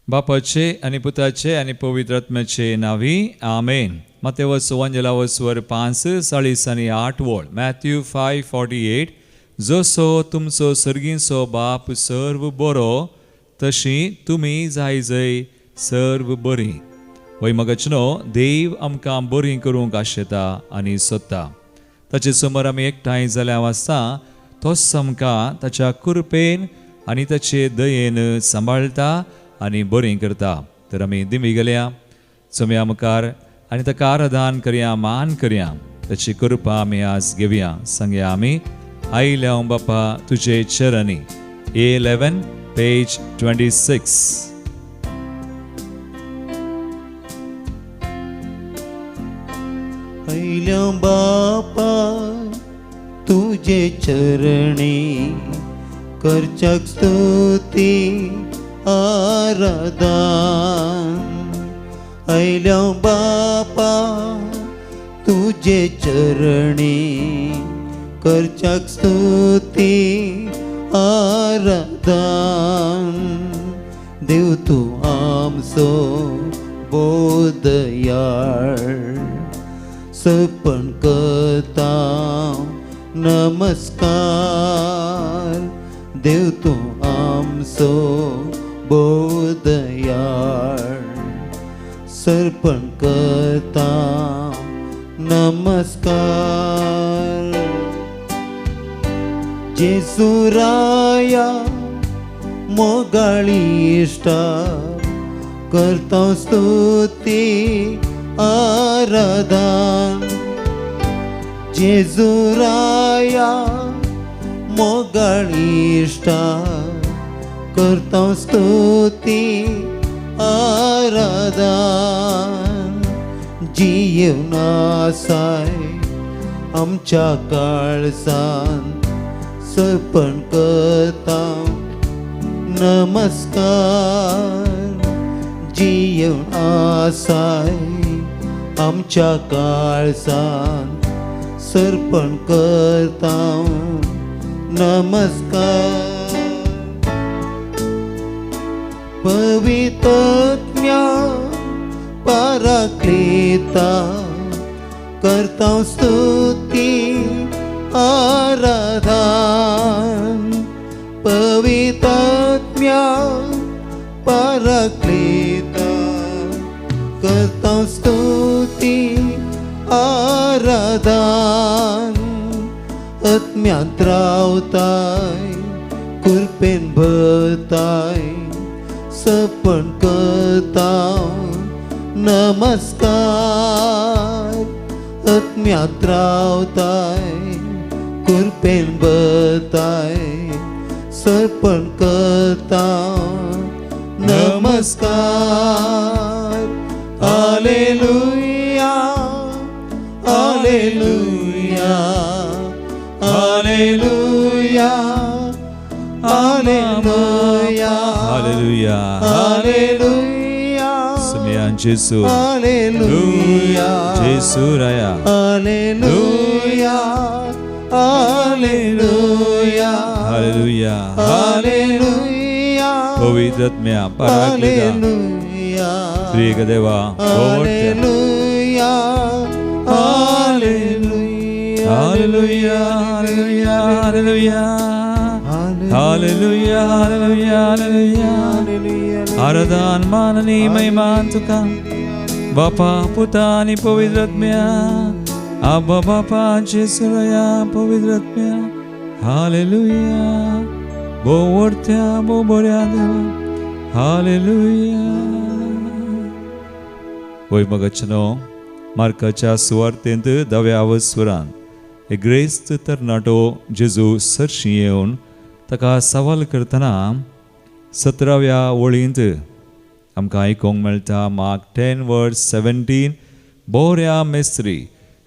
बापाचे आनी पुताचे आनी पवित्र आत्म्याचे नावी आमेन. मत्तेवस वंजलावस्वर 5:40 आनी 8 वोळ. मॅथ्यू 5:48. जसो तुमचो सर्गीचो बाप सर्व बरो तशी तुमी जायजय सर्व बरी. वैमगचनो देव आमकां बरी करूंक आशेता आनी सोदता. ताचे समोर आमी एकठांय जाल्या वाजता तोच आमकां ताच्या कृपेन आनी ताचे दयेन सांबाळटा आनी बरी करता. तर आमी दिमी गेल्या चमया मुखार आनी ताका आराधन करया, मान करया. ताची कृपा आमी आज घेवया. सांगया आमी आयल्या बापा तुजे चरणी. A11 page 26. आयल्या बापा तुजे चरणी करच्याक स्तुती आराधन. आयल्या बापा तुजे चरणी करच्याक स्तुती आराधन. देव तूं आमचो बोदयाळ सपन करता नमस्कार. देव तूं आमचो बोदयाळ सर्पण करता नमस्कार. जेजू राया मोगाळी इश्टा करता स्तुती आराधन. जेजू राया मोगाळी इश्टा करता स्तुती आराधन. जीवनासाय आमच्या काळजान सर्पण करता नमस्कार. जीवन आसाय आमच्या काळजान सर्पण करता नमस्कार. पवित्रज्ञा पराक्लेता करता स्तुती आराधन. पवित्रज्ञा पराक्लेता करता स्तुती आराधन. आत्म्यांत रावताय कृपेन भरताय सपन करता नमस्कार. आत्म्यांत रावताय कृपेन भरताय सपन करता नमस्कार. हालेलुया हालेलुया हालेलुया हालेलुया हालेलुया हालेलुया. समेयान जेसू हालेलुया जेसू राया. हालेलुया हालेलुया हालेलुया हालेलुया पवित्र आत्म्या पराक्लेता हालेलुया श्री देवा हालेलुया हालेलुया हालेलुया हालेलुया हालेलुया हालेलुया हालेलुया हालेलुया. आराधन मान आनी महिमा तुका बापा पुता आनी पवित्र आत्म्या. आबा बापा जेसुराया पवित्र आत्म्या. हालेलुया बो व्हडत्या बो बऱ्या देवा. हालेलुया. वैमगचनो मार्काच्या सुवार्तेंत 10व्या वस्वरान एक ग्रेस्त तरणाटो जेजू सरशी येवन ताका सवाल करतना 17व्या वळींत आमकां आयकोंक मेळटा. मार्क 10:17. बोऱ्या मेस्त्री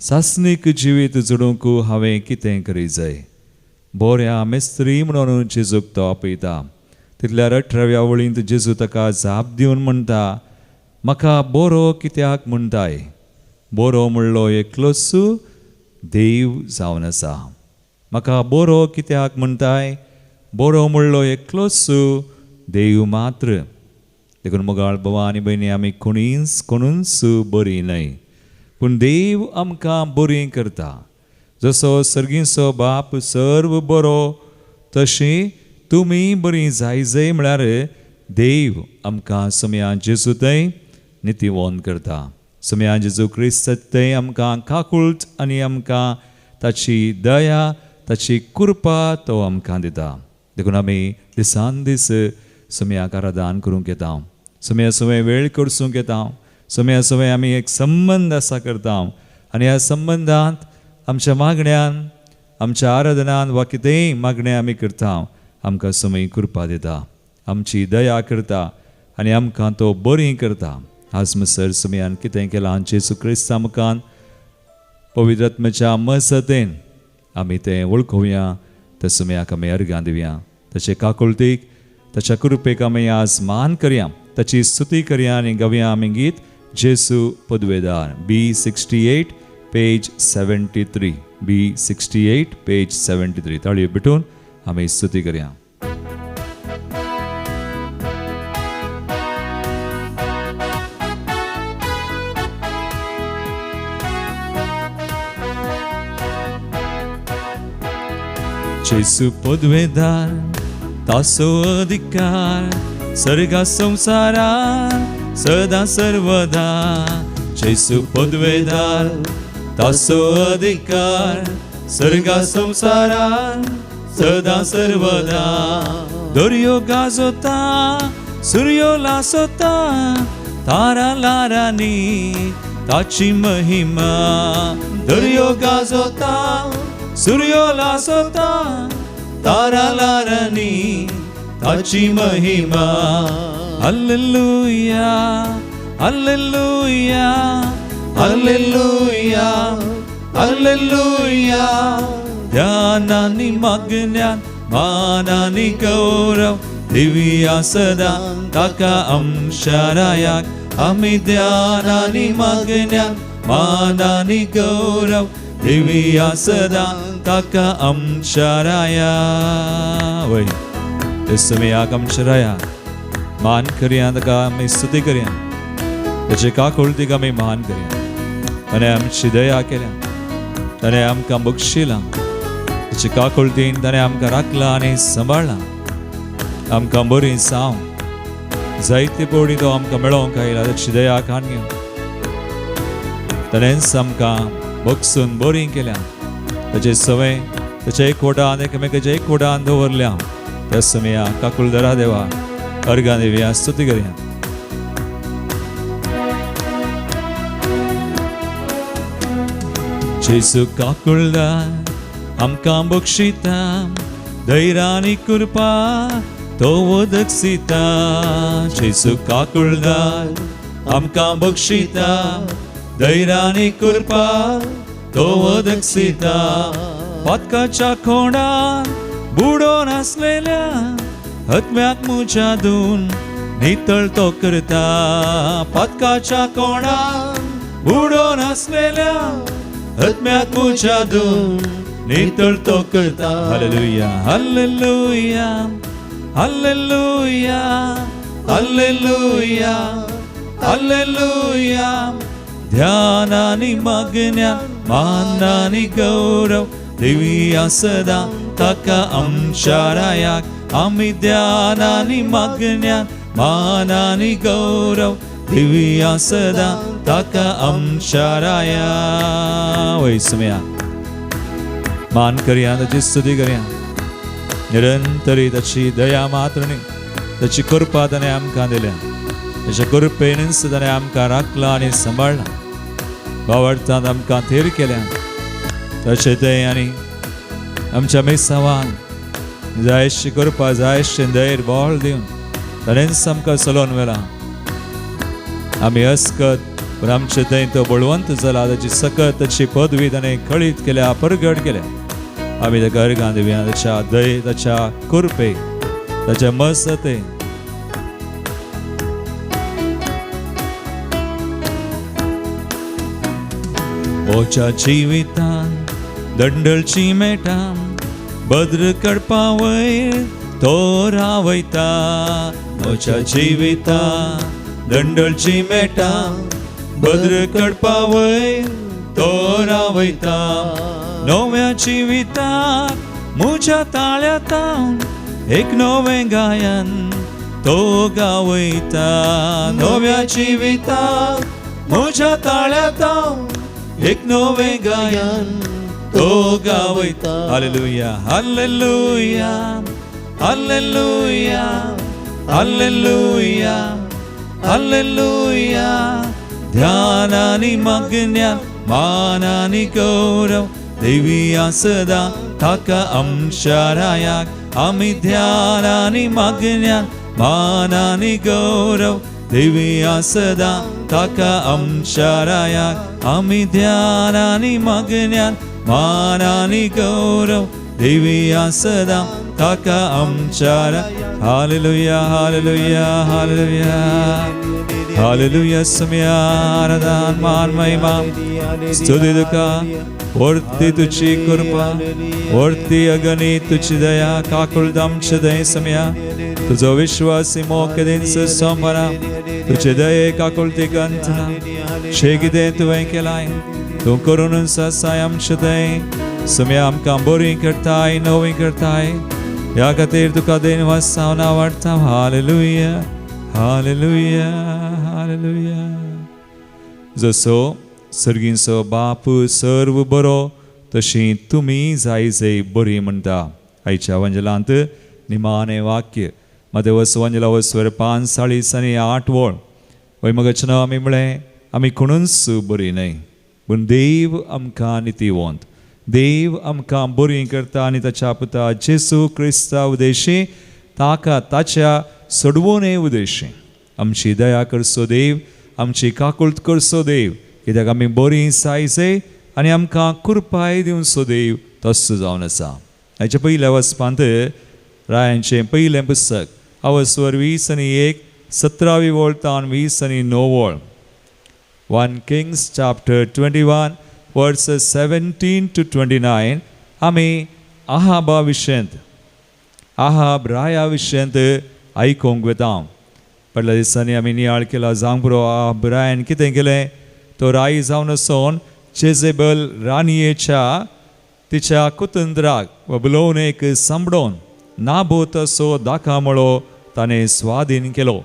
सासनीक जिवीत जडूंक हांवें कितें करी जाय. बोऱ्या मेस्त्री म्हणून जेजूक तो आपयता. तितल्यार 18व्या वळींत जेजू ताका जाप दिवन म्हणटा, म्हाका बोरो कित्याक म्हणटाय. बोरो म्हणलो एकलोच देव जावन आसा. म्हाका बोरो कित्याक म्हणटाय. बोरो म्हणलो एकलोच देव मात्र. देखून मोगाळ भावा आनी भयणी आमी कोणूच बरी न्हय, पूण देव आमकां बरी करता. जसो सर्गीचो बाप सर्व बरो, तशी तुमी बरी जाय म्हळ्यार देव आमकां समया जेजू थंय नितीवोन करता. समया जेजू क्रिस्त थंय आमकां काकूळट आनी आमकां ताची दया, ताची कृपा तो आमकां दिता. देखून आमी दिसान दीस समयाक आराधन करूंक येता, समया सवय वेळ करसूंक येता, समया सवय आमी एक संबंद आसा करता. आनी ह्या संबंदांत आमच्या मागण्यान, आमच्या आराधनान वा कितेंय मागणें आमी करता, आमकां समय कृपा दिता, आमची दया करता आनी आमकां तो बरी करता. आज मसर समयान कितें केलां जेजू क्रिस्त आमकां पवित्र आत्म्याच्या मसतेन आमी तें वळखुया. त्या समयाक आमी अर्गां दिवया. ताचे काकुळटीक, ताच्या कृपेक आमी आज मान करया, ताची स्तुती करया आनी गावया आमी गीत जेजू पदवेदार B68 पेज 73. B68 page 73. ताळयो भिटून आमी स्तुती करया. जेजू पदवेदार, तासो अधिकार सर्गा संसारात सदा सर्वदा. जेजू पदवेदार, तासो अधिकार सर्गा संसारात सदा सर्वदा. दर्यो गाजोता, सूर्यो लासोता, तारा लारांनी ताची महिमा. दर्यो गाजोता, सूर्यो लासोता, तारा लारांनी ताची महिमा. हालेलुया, हालेलुया, हालेलुया, हालेलुया. ध्यानानी मागण्यान मानानी गौरव दिव्या सदा ताका अंशारायाक. आमी ध्यानानी मागण्यान मानानी गौरव दिव्या सदा ताका अंशाराया. वय ते समयाक अंशाराया मान करया, ताका आमी स्तुती करया, ताचे काकुळटीक आमी मान करया. ताणें आमची दया केल्या, ताणें आमकां बक्षिलां, ताचे काकुळटीन ताणें आमकां राखलां आनी सांबाळ्ळां. आमकां बरी जावं जायते पडी तो आमकां मेळोवंक आयला, ताची दया काणयो. ताणेंच आमकां बक्षून बरी केल्या, ताचे सवय ताच्या एकवटान एकामेकाच्या एकवटान दवरल्या. त्या समया काकुळदारा देवा अर्गां दिवया, स्तुती करया. जेजू काकुळदार आमकां बक्षिता, धैर्यानी कृपा तो वदकसिता. जेजू काकुळदार आमकां बक्षिता, धैर्यानी कृपा तो वदकसिता. पातकाच्या खोंडार बुडोन आसलेल्या हत्म्याक मुजादून नितळ तो करता. पातकाच्या कोणाक बुडोन आसलेल्या हत्म्याक मुजादून नितळ तो करता. हालेलुया, हालेलुया, हालेलुया, हालेलुया, हालेलुया. ध्यानानी मागण्या मानानी गौरव दिव्या सदा ताका अंशारायाक. आमी ध्यानानी मागण्या मानानी गौरव दिव्या सदा ताका अंशाराया. वय समया मान करया, ताची स्तुती करया. निरंतरी ताची दया मात्र न्ही, ताची कृपा ताणें आमकां दिल्या. ताच्या कृपेनच ताणें आमकां राखलां आनी सांबाळ्ळां. भावार्थांत आमकां थेर केल्या. तशें तें आनी आमच्या मेसावान जायशी कृपा, जायशें धैर्य बोळ दिवन ताणेंच आमकां चलोवन व्हेलां. आमी अस्कत पूण आमचे थंय तो बळवंत जाला. ताची सकत ताची पदवी ताणें खळीत केल्या, परगट केल्या. आमी ताका अर्गां दिवया, ताच्या दये, ताच्या कृपेक, ताच्या मसते. ओच्या जिवितान दंडलची मेटां भद्र कडपा वयर तो रावयता. म्हज्या जिवितांत दंडळची मेटा भद्र कडपा वयर तो रावयता नव्या जिवितांत म्हज्या ताळ्यात एक नवें गायन तो गावयता नव्या जिवितांत म्हज्या ताळ्यात एक नवें गायन तो गावयता हालेलुया हालेलुया हालेलुया हालेलुया हालेलुया ध्यानानी मग्न्या मानानी गौरव देवी सदा ताका आमच्या आमी ध्यानानी मग्न्या मानानी गौरव देवी सदा ताका आमच्या आमी ध्यानानी मग्न्या मानानी गौरव देवी सदा ताका आमच्या हालेलुया हालेलुया हालेलुया हालेलुया सम्या आराधन मान महिमा स्तुती तुका वर्ती तुझी कृपा वर्ती अगणी तुझी दया काकुळद आमचे दये सम्या तुझो विश्वासी मोकेदीन संपना तुझे दये काकुळती गंतना शे कितें तुवें केलाय तूं करून साय आमचे दये सम्या आमकां बरी करताय नवी करताय ह्या खातीर तुका देनवास सावन आवडटा हालेलुया हालेलुया हालेलुया जसो सर्गीचो बाप सर्व बरो तशी तुमी जायजे बरी म्हणटा आयच्या वंजलांत निमाणें वाक्य मतेवस वंजला वस्वर 5 आनी 8 वळ वैमगचना आमी म्हळें आमी कोणूच बरी न्हय पूण देव आमकां नितीवंत देव आमकां बरी करता आनी ताच्या पुता जेसू क्रिस्ता उदेशी ताका ताच्या सोडवोने उदेशी आमची दया करसो देव आमची काकुळट करसो देव कित्याक आमी बरी जायजे आनी आमकां कृपाय दिवचो देव तसो जावन आसा हाच्या पयल्या वचपांत रायांचें पयलें पुस्तक आवस्वर 20 आनी 1 17वी वळ तावन 20 आनी 9 वळ 1 Kings chapter 21 verses 17 to 29 आमी आहाबा विशयंत आहाब राया विशयंत आयकोंक वेता पडल्या दिसांनी आमी नियाळ केला जावंक पुरो आहाब रायन कितें केलें तो राई जावन आसोन जेजेबल राणयेच्या तिच्या कुतंत्राक बबलोनेक सांबडोन नाबोतसो दाखामळो ताणें स्वाधीन केलो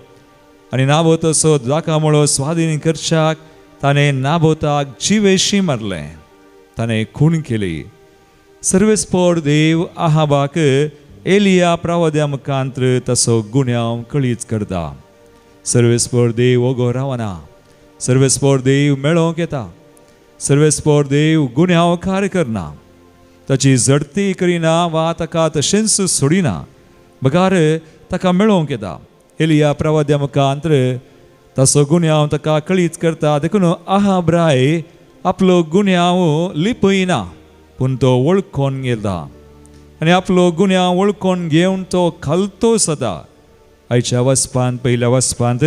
आनी नाबोतसो दाखामळो स्वाधीन करच्याक ताणें नाबोताक जिवेशी मारलें ताणें खून केली सर्वेस्पोर देव आहाबाक एलिया प्रवाद्या मुखांत्र तसो गुन्यांव कळीत करता सर्वेस्पोर देव ओगो रावना सर्वेस्पोर देव मेळोवंक येता सर्वेस्पोर देव गुन्यांवकार करना ताची झडती करिना वा ताका तशेंच सोडिना बगार ताका मेळोवंक येता एलिया प्रवाद्या मुखांत्र तसो गुन्यांव ताका कळीत करता देखून आहाब राय आपलो गुन्यांव लिपयना पूण तो वळखोन घेता आनी आपलो गुन्यांव वळखोन घेवन तो खालतो जाता आयच्या वचपांत पयल्या वचपांत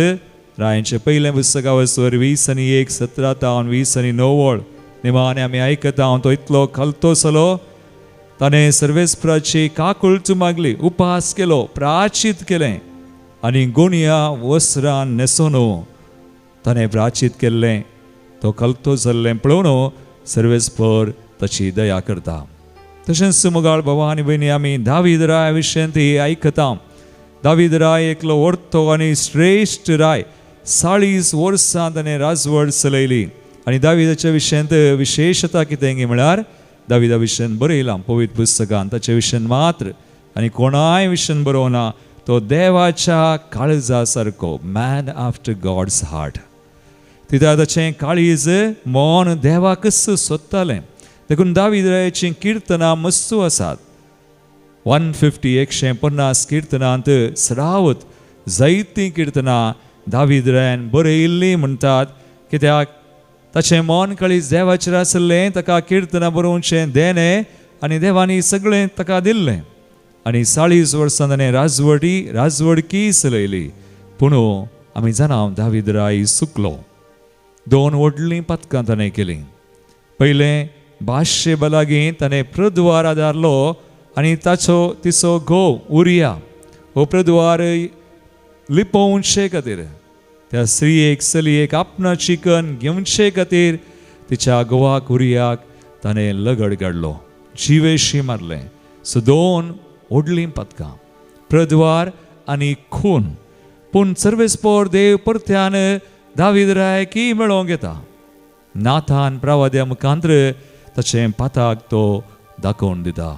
रायांचें पयलें पुस्तका वचोर 20 आनी 1 17 तावन 20 आनी 9 वळ निमाणे आमी आयकता तो इतलो खालतो जालो ताणें सर्वेस्पराची काकुळट मागली उपास केलो प्राचित केलें आनी गुन्या वस्त्रां न्हेसोन ताणें प्राचित केल्लें तो खालतो जाल्लें पळोवन सर्वेस्पर ताची दया करता तशेंच मुगाळ भावा आनी भयणी आमी दावीद राया विशयंत आयकता दावीद राय एकलो व्हडतो आनी श्रेश्ठ राय 40 वर्सां ताणें राजवट चलयली आनी दावीदाच्या विशयंत विशेशता कितें म्हळ्यार दावीदा विशयंत बरयलां पवित्र पुस्तकांत ताचे विशयंत मात्र आनी कोणाय विशयंत बरोवना तो देवाच्या काळजा सारको मॅन आफ्टर गॉड्स हार्ट तितूंत ताचें काळीज मोन देवाकच सोदतालें देखून दावीद रायाचीं किर्तनां मस्तू आसात 150 150 किर्तनांत सरावत जायतीं किर्तनां दावीद रायान बरयल्लीं म्हणटात कित्याक ताचें मोन काळीज देवाचेर आसलें ताका किर्तनां बरोवचें देणें आनी देवानी सगळें ताका दिल्लें आनी 40 वर्सां ताणें राजवडकी चलयली पूण आमी जाणा दावीद राय चुकलो 2 व्हडलीं पथकां ताणें केलीं पयलें बादशे बलागीं ताणें प्रद्वार आदारलो आनी तिचो घोव उरिया हो प्रद्वार लिपोवचे खातीर त्या स्त्रियेक चलयेक आपणा चिकन घेवचे खातीर तिच्या गोवा कुरियाक ताणें लगड काडलो, जिवेशी मारले. सो 2 व्हडलीं पथकां, प्रद्वार आनी खून. पूण सर्वेस्पोर देव परत्यान दावीद रायकी मेळोवंक येता. नाथान प्रवाद्या मुखांतर ताचें पाताक तो दाखोवन दिता.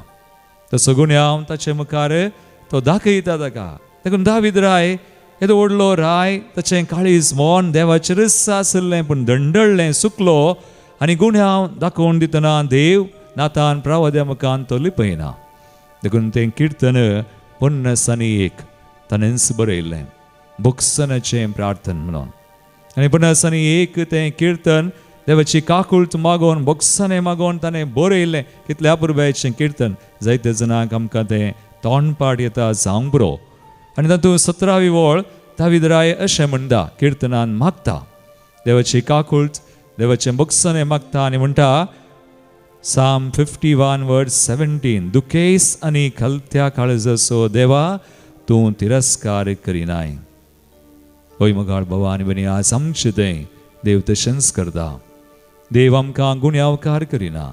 तसो गुन्यांव ताचे मुखार तो दाखयता ताका. देखून दावीद राय येदो व्हडलो राय, ताचें काळीज मोन देवाचें रस आसलें पूण दंडळ्ळें, सुकलो आनी गुन्यांव दाखोवन दितना देव नाथान प्रवाद्या मुखान तो लिपयना. देखून तें किर्तन 51 ताणेंच बरयल्लें, बुक्सनाचें प्रार्थन म्हणून. आनी 51 तें किर्तन देवाची काकुळट मागोवन बोक्साने मागोवन ताणें बरयल्लें. कितल्या पुर्ब्याचें किर्तन, जायत्या जाणांक आमकां तें तोंडपाट येता जावंक बरो. आनी तातूंत 17वी ओळ दावीद राय अशें म्हणटा, किर्तनान मागता देवाची काकुळट, देवाचें बोक्साने मागता आनी म्हणटा, Psalm 51 verse 17, दुखेस आनी खलत्या काळजाचो देवा तूं तिरस्कार करिनाय. होय मोगाळ भावा आनी भयणी, आज आमचें तें देव तशेंच करता. देव आमकां गुन्यांवकार करिना.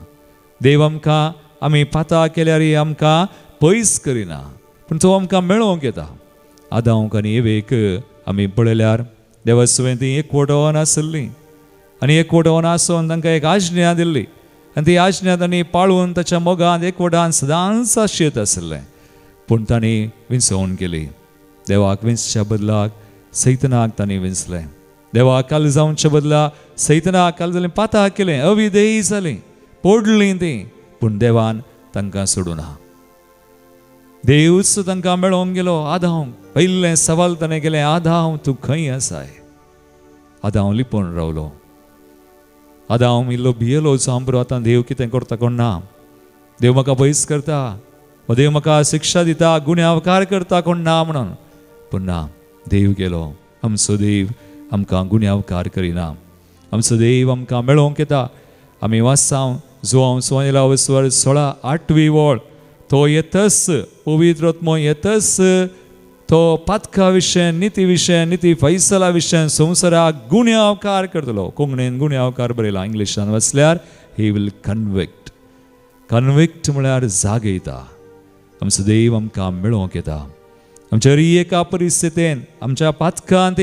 देव आमकां आमी पाताळ केल्यारय आमकां पयस करिना, पूण तो आमकां मेळोवंक येता. आदांक आनी एवेक आमी पळयल्यार देवा सुवें ती एकवटोन आसली आनी एकवटोन आसोन तांकां एक आज्ञा दिल्ली आनी ती आज्ञा तांणी पाळून ताच्या मोगांत एकवटान सदांच आशेत आसलें. पूण तांणी विंचोवन केली. देवाक विंचच्या बदलाक सैतनाक तांणी विंचलें. देवाक काल जावच्या बदला सैतनाक काल जालें पाताळ केलें, अविधेयी जालीं, पडलीं तीं, पूण देवान तांकां सोडूना. देवच तांकां मेळोवंक गेलो. आदांव पयलें सवाल ताणें केलें, आदांव तूं खंय आसाय? आदांव लिपोवन रावलो. आदांव इल्लो भियेलो, सांबरो आतां देव कितें करता कोण ना. देव म्हाका पयस करता, वा देव म्हाका शिक्षा दिता, गुन्यांवकार करता कोण ना म्हणून. पूण ना, देव गेलो. आमचो देव आमकां गुन्यांवकार करिना. आमचो देव आमकां मेळोवंक येता. आमी वाचसांव जो सोयला वस्वर 16-8वी ओळ, तो येतस, पवित्र आत्मो येतस, तो पातका विशय, निती विशय, निती फैसला विशय संवसाराक गुन्यांवकार करतलो. कोंकणीन गुन्यांवकार बरयला, इंग्लिशान वाचल्यार ही विल कन्विक्ट. कन्विक्ट म्हळ्यार जागयता. आमचो देव आमकां मेळोवंक येता. आमच्या एका परिस्थितीन, आमच्या पातकांत,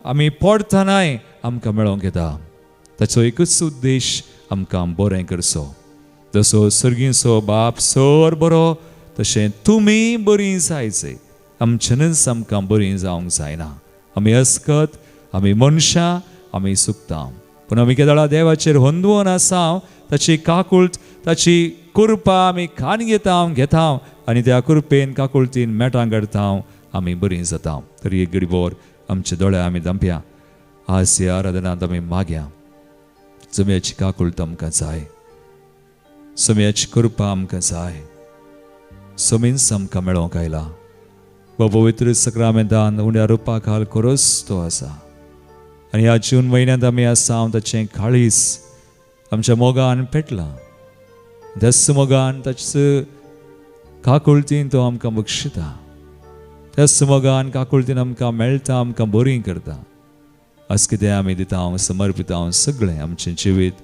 आमी पडटनाय आमकां मेळोवंक येता. ताचो एकच उद्देश आमकां बरें करचो. जसो सर्गीचो बाप सर बरो, तशें तुमी बरीं जायचें. आमच्यानच आमकां बरीं जावंक जायना. आमी अस्कत, आमी मनशां, आमी चुकता, पूण आमी केदाळा देवाचेर होंदवून आसांव. ताची काकुळट, ताची कृपा आमी खाण घेता आनी त्या कृपेन काकुळटीन मेटां काडटा, आमी बरीं जाता. तरी एक घडीभर आमचे दोळे आमी धांपया. आज ह्या आराधनांत आमी मागया, जम्याची काकुळट आमकां जाय, समयाची कृपा आमकां जाय, समींच आमकां मेळोवंक आयला. व पवित्र सक्रामेंतान उण्या रुपा खाल कोरोस तो आसा. आनी ह्या जून म्हयन्यांत आमी आसांव, ताचें काळीज आमच्या मोगान पेटलां. त्याच मोगान, ताचे काकुळटीन तो आमकां बक्षिता. त्याच मोगान काकुळटीन आमकां मेळटा, आमकां बरीं करता. आज कितें आमी दिता, समर्पिता सगळें आमचें जिवीत,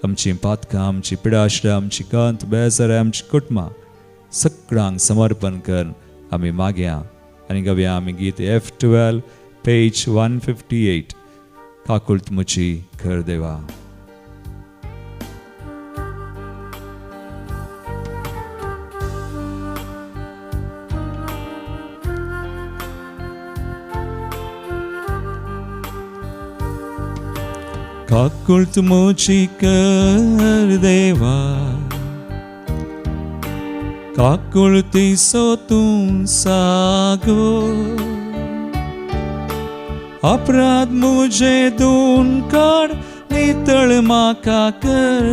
आमचीं पातकां, आमची पिडाश्रां, आमची कंत बेजारां, आमची कुटुंबां सगळ्यांक समर्पण करून आमी मागया आनी गावया आमी गीत F12 पेज 158. काकुळट म्हजी कर देवा. काकुळट म्हजी कर देवा, काकुळटीचो तूं सागो. अपराध म्हजे धुवन काड, नितळ म्हाका कर,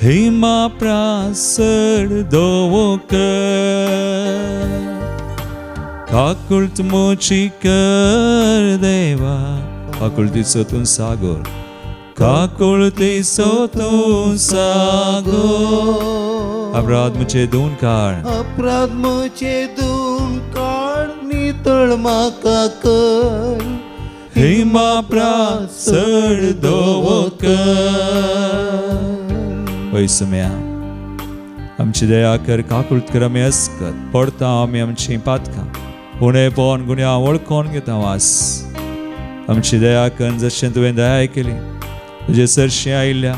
हिमा प्रासड धवो कर. काकुळट म्हजी कर देवा, काकुळटीचो तूं सागो, काकुळटीचो तूं सागो. अपराध मुझे धुवन काढ, अपराध मुझे धुवन काढ, नितळ म्हाका कर हिमा प्रासड दोवो कर. पळय सम्या आमची दया कर, काकुळट कर, आमी अस्कत पडता आमी आमची पातकां उणे पोवन गुन्या वळखोन घेता वास. आमची दया कर, जशें तुवें दया केली तुजे सरशी आयिल्ल्या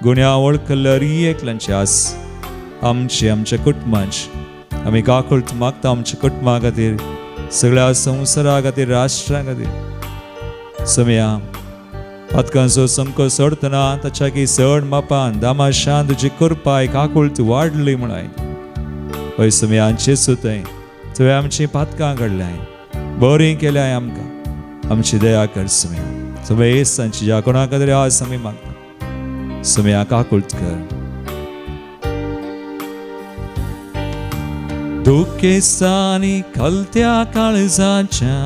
गुन्या वळखल्या एकल्यांची आस आमची आमच्या कुटुंबांची. आमी काकुळट मागता आमच्या कुटुंबा खातीर, सगळ्या संवसारा खातीर, राष्ट्रा खातीर. सम्या पातकांचो संको सोडतना ताच्या की सड मापान दामाशान तुजी कृपाय काकुळट वाडली म्हणाय. पळय सम्या आमचे सुतय तुवें आमची पातकां घडल्याय, बरी केल्याय आमकां. आमची दया कर सम्या. तुवें येसांची ज्या कोणा खातीर आस आमी मागता सम्या काकुळट कर. दुखेसांनी खलत्या काळजाच्या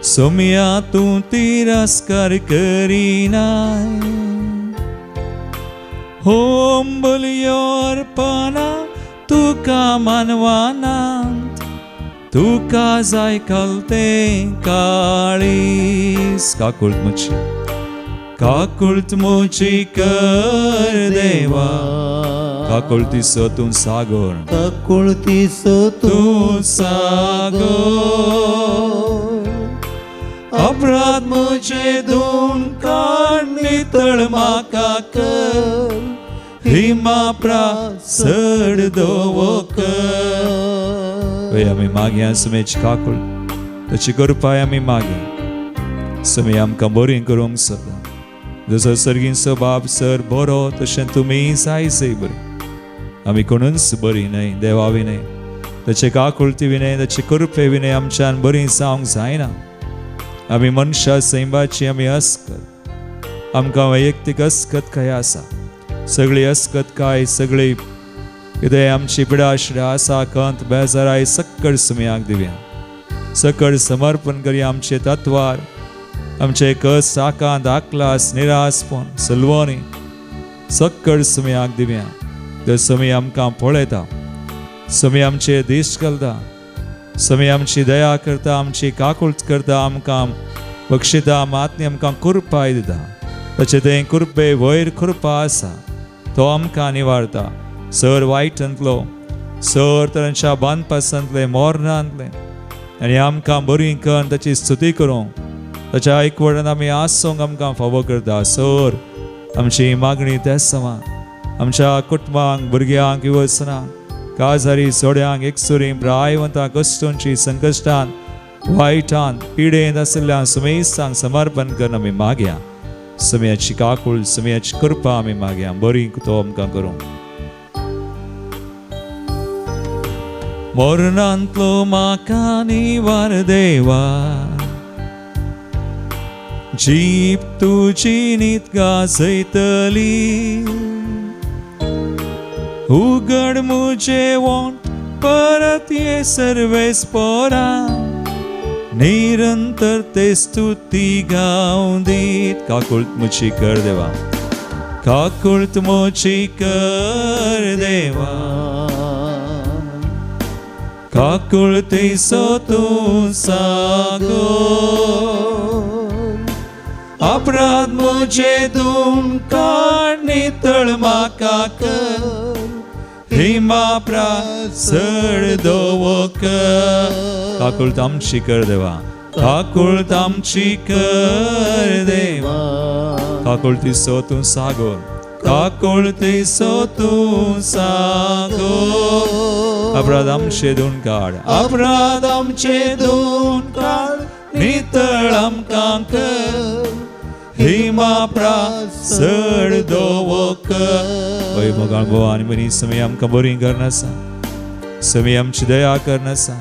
सम्या तूं तिरस्कार करिनाय. होम बलियो अर्पणा तुका मानवानांत, तुका जाय खलतें काळीस. काकुळट मुची कर देवा, काकुळटीचो तूं सागोर, काकुळटीचो तूं सागोर. अपराध म्हजे धुवन काड नितळ म्हाका कर हिमा प्रासड दोवो कर. पळय आमी मागया समेची काकुळ ताची कृपाय आमी मागया. समे आमकां बरी करूंक सदा जसो सर्गीचो बाप सर बरो तशें तुमी सायसय बरी. आमी कोणूच बरी न्हय, देवा विनय ताचे काकुळटी विनय ताचे कृपे विनय आमच्यान बरी जावंक जायना. आमी मनशा सैमाची आमी अस्कत, आमकां वैयक्तीक अस्कत काय आसा, सगळी अस्कत काय सगळी कितें आमची पिडाशिडा आसा कंत बेजाराय सक्कळ सम्याक दिवया. सकळ समर्पण करया आमचे तत्वार, आमचे कस आकांत आकलास निरासपण सलवणी सक्कळ सम्याक दिवया. ते समय आमकां पळयता, समय आमचे दिश्ट घालता, समय आमची दया करता, आमची काकुळट करता, आमकां बक्षिता, मातनी आमकां कृपाय दिता. ताचे तें कृपे वयर कृपा आसा तो आमकां निवारता सर वायटांतलो, सर तरांच्या बांदपासांतले मोरणांतले, आनी आमकां बरी करून ताची स्तुती करूंक ताच्या आयकवटान आमी आसूंक आमकां फावो करता. सर आमची मागणी तेच समान आमच्या कुटुंबांक, भुरग्यांक, युवसनांक, काजारी सोड्यांक, एकसुरीं, प्रायवंतांक, कश्टांची संकश्टांत, वायटांत, पिडेंत आशिल्ल्या सुमेसांक समर्पण करून आमी मागया. समयाची काकुळ, समयाची कृपा आमी मागया. बरी तो आमकां करूंक. मोरणांतलो म्हाका निवार देवा, जीप तुजी नीत गाजयतली. उगड मुझे वोंट परत ये सर्वेस पोरा, निरंतर ते स्तुती गावं दीत. काकुळट मुची कर देवा, काकुळट मुची कर देवा, काकुळटीचो तूं सागोर. अपराध मुझे धुवन काड नितळ म्हाका कर हिमा प्रासड दोवो कर. काकुळट आमची कर देवा, काकुळट आमची कर देवा, काकुळटीचो तूं सागोर, काकुळटीचो तूं सागोर. अपराध आमचे धुवन काड, अपराध आमचे धुवन काड, नितळ आमकां कर हिमा प्रासड दोवो कर. पळय मोगाळ बोवा आनी मनीस समय आमकां बरी करनासा, समय आमची दया करनासा.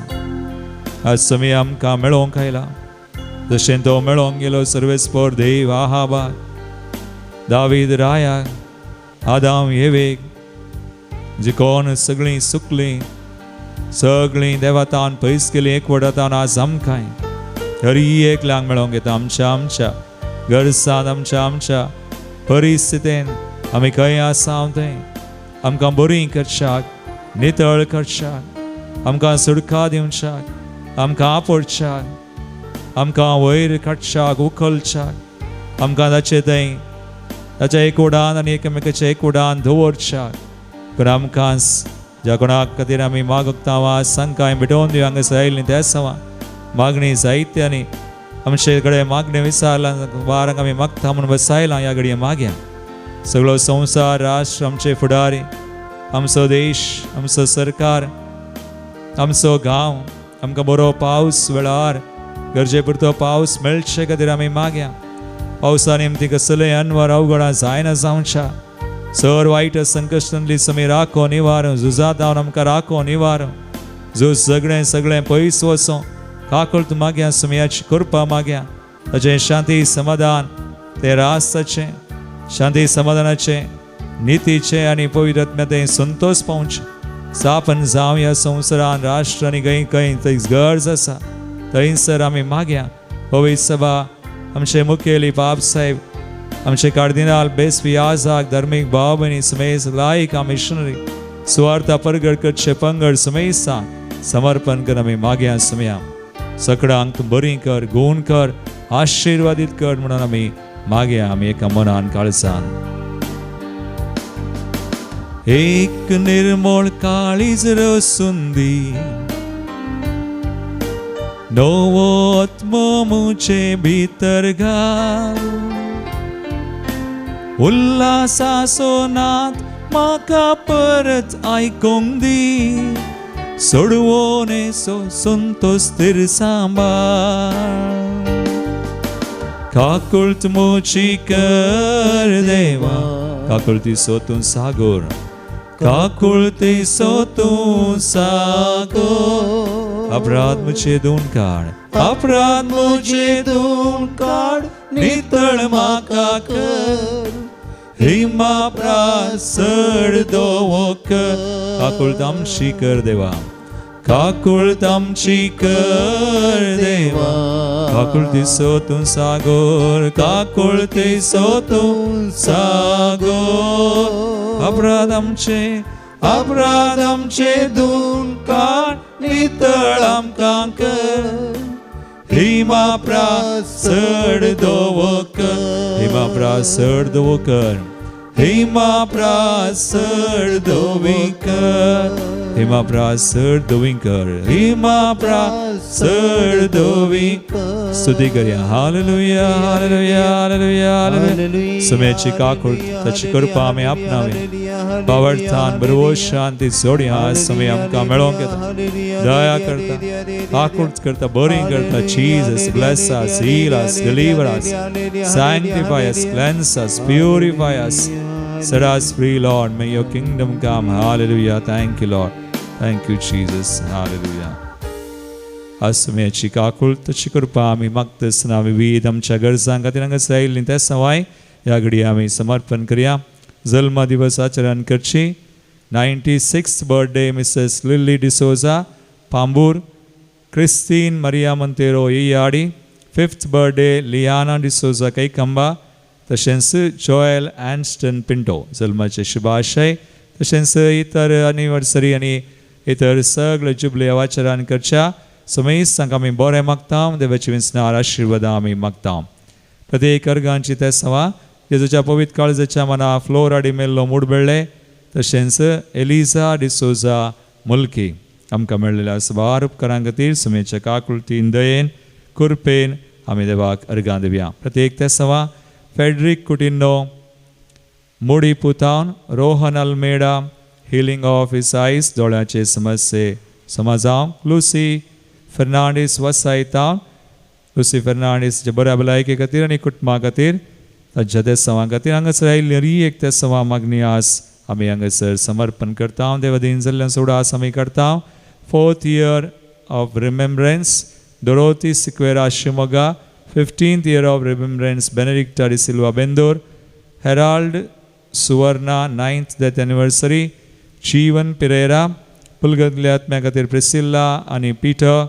आज समय आमकां मेळोवंक आयला जशें तो मेळोवंक गेलो सर्वेस्पोर देव आहाबाक, दावीद रायाक, आदाम येवेक, जी कोण सगळीं सुकलीं, सगळीं देवातान पयस केलीं एकवटान आज आमकांय हरी एकल्यांक मेळोवंक येता. आमच्या गरजांत, आमच्या परिस्थितीन आमी खंय आसा थंय आमकां बरी करशाक, नितळ करशाक, आमकां सुडका दिवच्याक, आमकां आपडच्याक, आमकां वयर काडच्याक, उखलच्याक, आमकां ताचे थंय ताच्या एक उडान आनी एकामेकाचें एक उडान दवरच्याक. पूण आमकां ज्या कोणाक खातीर आमी मागता वा सांकाय भेटोवन दिवं हांगासर आयिल्लीं त्या सवा मागणी साहित्यानी आमचे कडेन मागणी विचारला वारांक आमी मागता म्हणून बसायला ह्या घडये मागया. सगळो संवसार, राष्ट्र, आमचे फुडारी, आमचो देश, आमचो सरकार, आमचो गांव, आमकां बरो पावस वेळार गरजे पुरतो पावस मेळचे खातीर आमी मागया. पावसा निमती कसलें अनवर अवघडां जायना जावच्या. सर वायट संकश्टांतली समी राखो निवार, झुजांत जावन आमकां राखो निवार. झूज सगळें पयस वचो काकूळत मागया, सुमयाची कृपा मागया. ताचें शांती समाधान ते रास्ताचें, शांती समाधानाचें, नितीचें आनी पवित्र आत्म्याचें संतोष पावचें. स्थापन जावं ह्या संवसारान, राष्ट्र आनी खंय थंय गरज आसा थंयसर आमी मागया. पवित्र सभा, आमचे मुखेली बाब साहेब, आमचे कार्दिनाल बेस्वी आझाक, धर्मीक भाव भयणी समेत लायक मिशनरी सुवार्ता परगट करचे पंगड समेत समर्पण कर आमी मागया. सुमया सगळ्यांक तूं बरी कर, गूण कर, आशिर्वादीत कर म्हणून आमी मागया. आमी एका मनान काळजान. एक निर्मळ काळीज रसुंदी नवो आत्मो मुचे भितर घाल. उल्हासाचो नाद म्हाका परत आयकोंक दी. सोडवोनेचो संतोष स्थिर सांबाळ. काकुळत मोची कर देवा, काकुळती सोतून सागोर, काकुळती सोतून सागोर. अपराध मुझे धुवन काढ, अपराध मुझे धुवन काढ, नितळ म्हाका कर. हिमा प्रासड दोवो कर. काकुळत आमची कर देवा, काकुळत आमची कर देवा. काकुळती सोतून सागोर, काकुळती सोतून सागोर. अपराध आमचे धुवन काढ, नितळ आमकां कर. हिमा प्रासड दोवो कर, हिमा प्रासड दोवो कर, हिमा प्रासड दोवी कर, हिमा प्रासड दोवी कर, हिमा प्रासड दोवी कर. स्तुती करूया. हालेलुया, हालेलुया, हालेलुया, हालेलुया. समेची काकुळ ताची कृपा आमी आपणावी. पावर्थान बरोबर शांती सोडया. समय आमकां मेळोंक येता. दया करता, काकुळ करता, बरी करता. Jesus bless us, heal us, deliver us, sanctify us, cleanse us, purify us, set us free, Lord. May your kingdom come. Hallelujah. Thank you, Lord. Thank you, Jesus. Hallelujah. असमेची काकुळ ताची कृपा आमी मागतना विविध आमच्या गरजां खातीर हांगासर आयिल्लीं त्या सवाय ह्या घडये आमी समर्पण करया. जल्म दिवस आचरण करची. 96th birthday Mrs Lily D'Souza, Pamboor. Christine Maria Monteiro येयाडी. 5th birthday Liana D'Souza Kaikamba. तशेंच जॉयल एन्स्टन पिंटो जल्माचे शुभाशय. तशेंच इतर एनिवर्सरी आनी इतर सगळे जुबले आचरण करच्या समेत तांकां आमी बरें मागता. देवाची विस्नार आशिर्वादां आमी मागता. प्रत्येक अर्गांची ते सवा जेजूच्या पवित्र काळजाच्या मना फ्लोरा डिमेल्लो मुडबेळ्ळे. तशेंच एलिझा डिसोजा मुल्की आमकां मेळ्ळेल्या सवार उपकारां खातीर समेच्या काकुळतीन दयेन कृपेन आमी देवाक अर्गां दिवया. प्रत्येक ते सवा फेडरिक कुटिन्नो, मोडी पुतावन, Rohan Almeida, healing of his eyes, दोळ्याचे समस्ये समाजांव. लुसी फर्नांडीस वसायतावन, लुसी फर्नांडीस बऱ्या भलायके खातीर आनी कुटुंबा खातीर ताच्या त्या सवां खातीर हांगासर आयिल्ली एक त्या सवा मागणी आस आमी हांगासर समर्पण करता. देवादीन जाल्ल्यान सोडास आमी करता. 4th year of remembrance Dorothy Siqueira Shimoga. 15th year of remembrance Benedicta de Silva Bendur. Herald Suvarna 9th death anniversary Jeevan Pereira. पुलगतल्या आत्म्या खातीर प्रिसिल्ला आनी पीटर.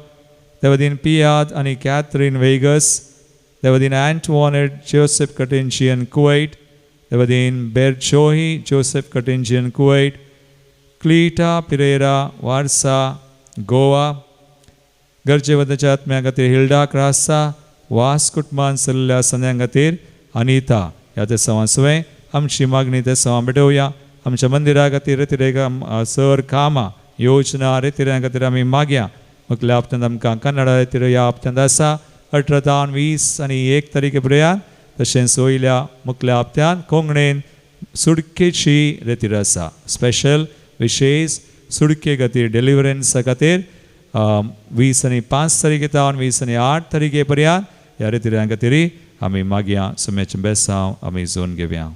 देवादीन पियाद आनी कॅथरीन वेगस. देवादीन एंटवानेट जोसेफ कटिंजियन कुवैट. देवादीन बेरचोही जोसेफ कटिंजियन कुवैट. क्लीटा पिरेरा वारसा गोवा. गरजेवंताच्या आत्म्या खातीर हिल्डा क्रासा. वास कुटुंबान सल्ल्या सन्यां खातीर अनिता. ह्या ते सवांसवें आमची मागणी ते सवां भेटोवया. आमच्या मंदिरा खातीर रितीरेखां सर कामां योजना रितीऱ्यां खातीर आमी मागया. मुखल्या हप्त्यांत आमकां कन्नडा रितीर ह्या हप्त्यांत आसा 18, 20 आनी 1 तारीखे पर्यंत. तशेंच वयल्या मुखल्या हप्त्यांत कोंकणीन सुडकेची रितीर आसा. स्पेशल विशेष सुडके खातीर डिलिव्हरन्सा खातीर 20 आनी 5 तारीखे तावन 20 आनी 8 तारीखे पर्यंत ह्या रितीऱ्यां खातीर आमी मागया. सुम्याचें बेसांव आमी जोन घेवया.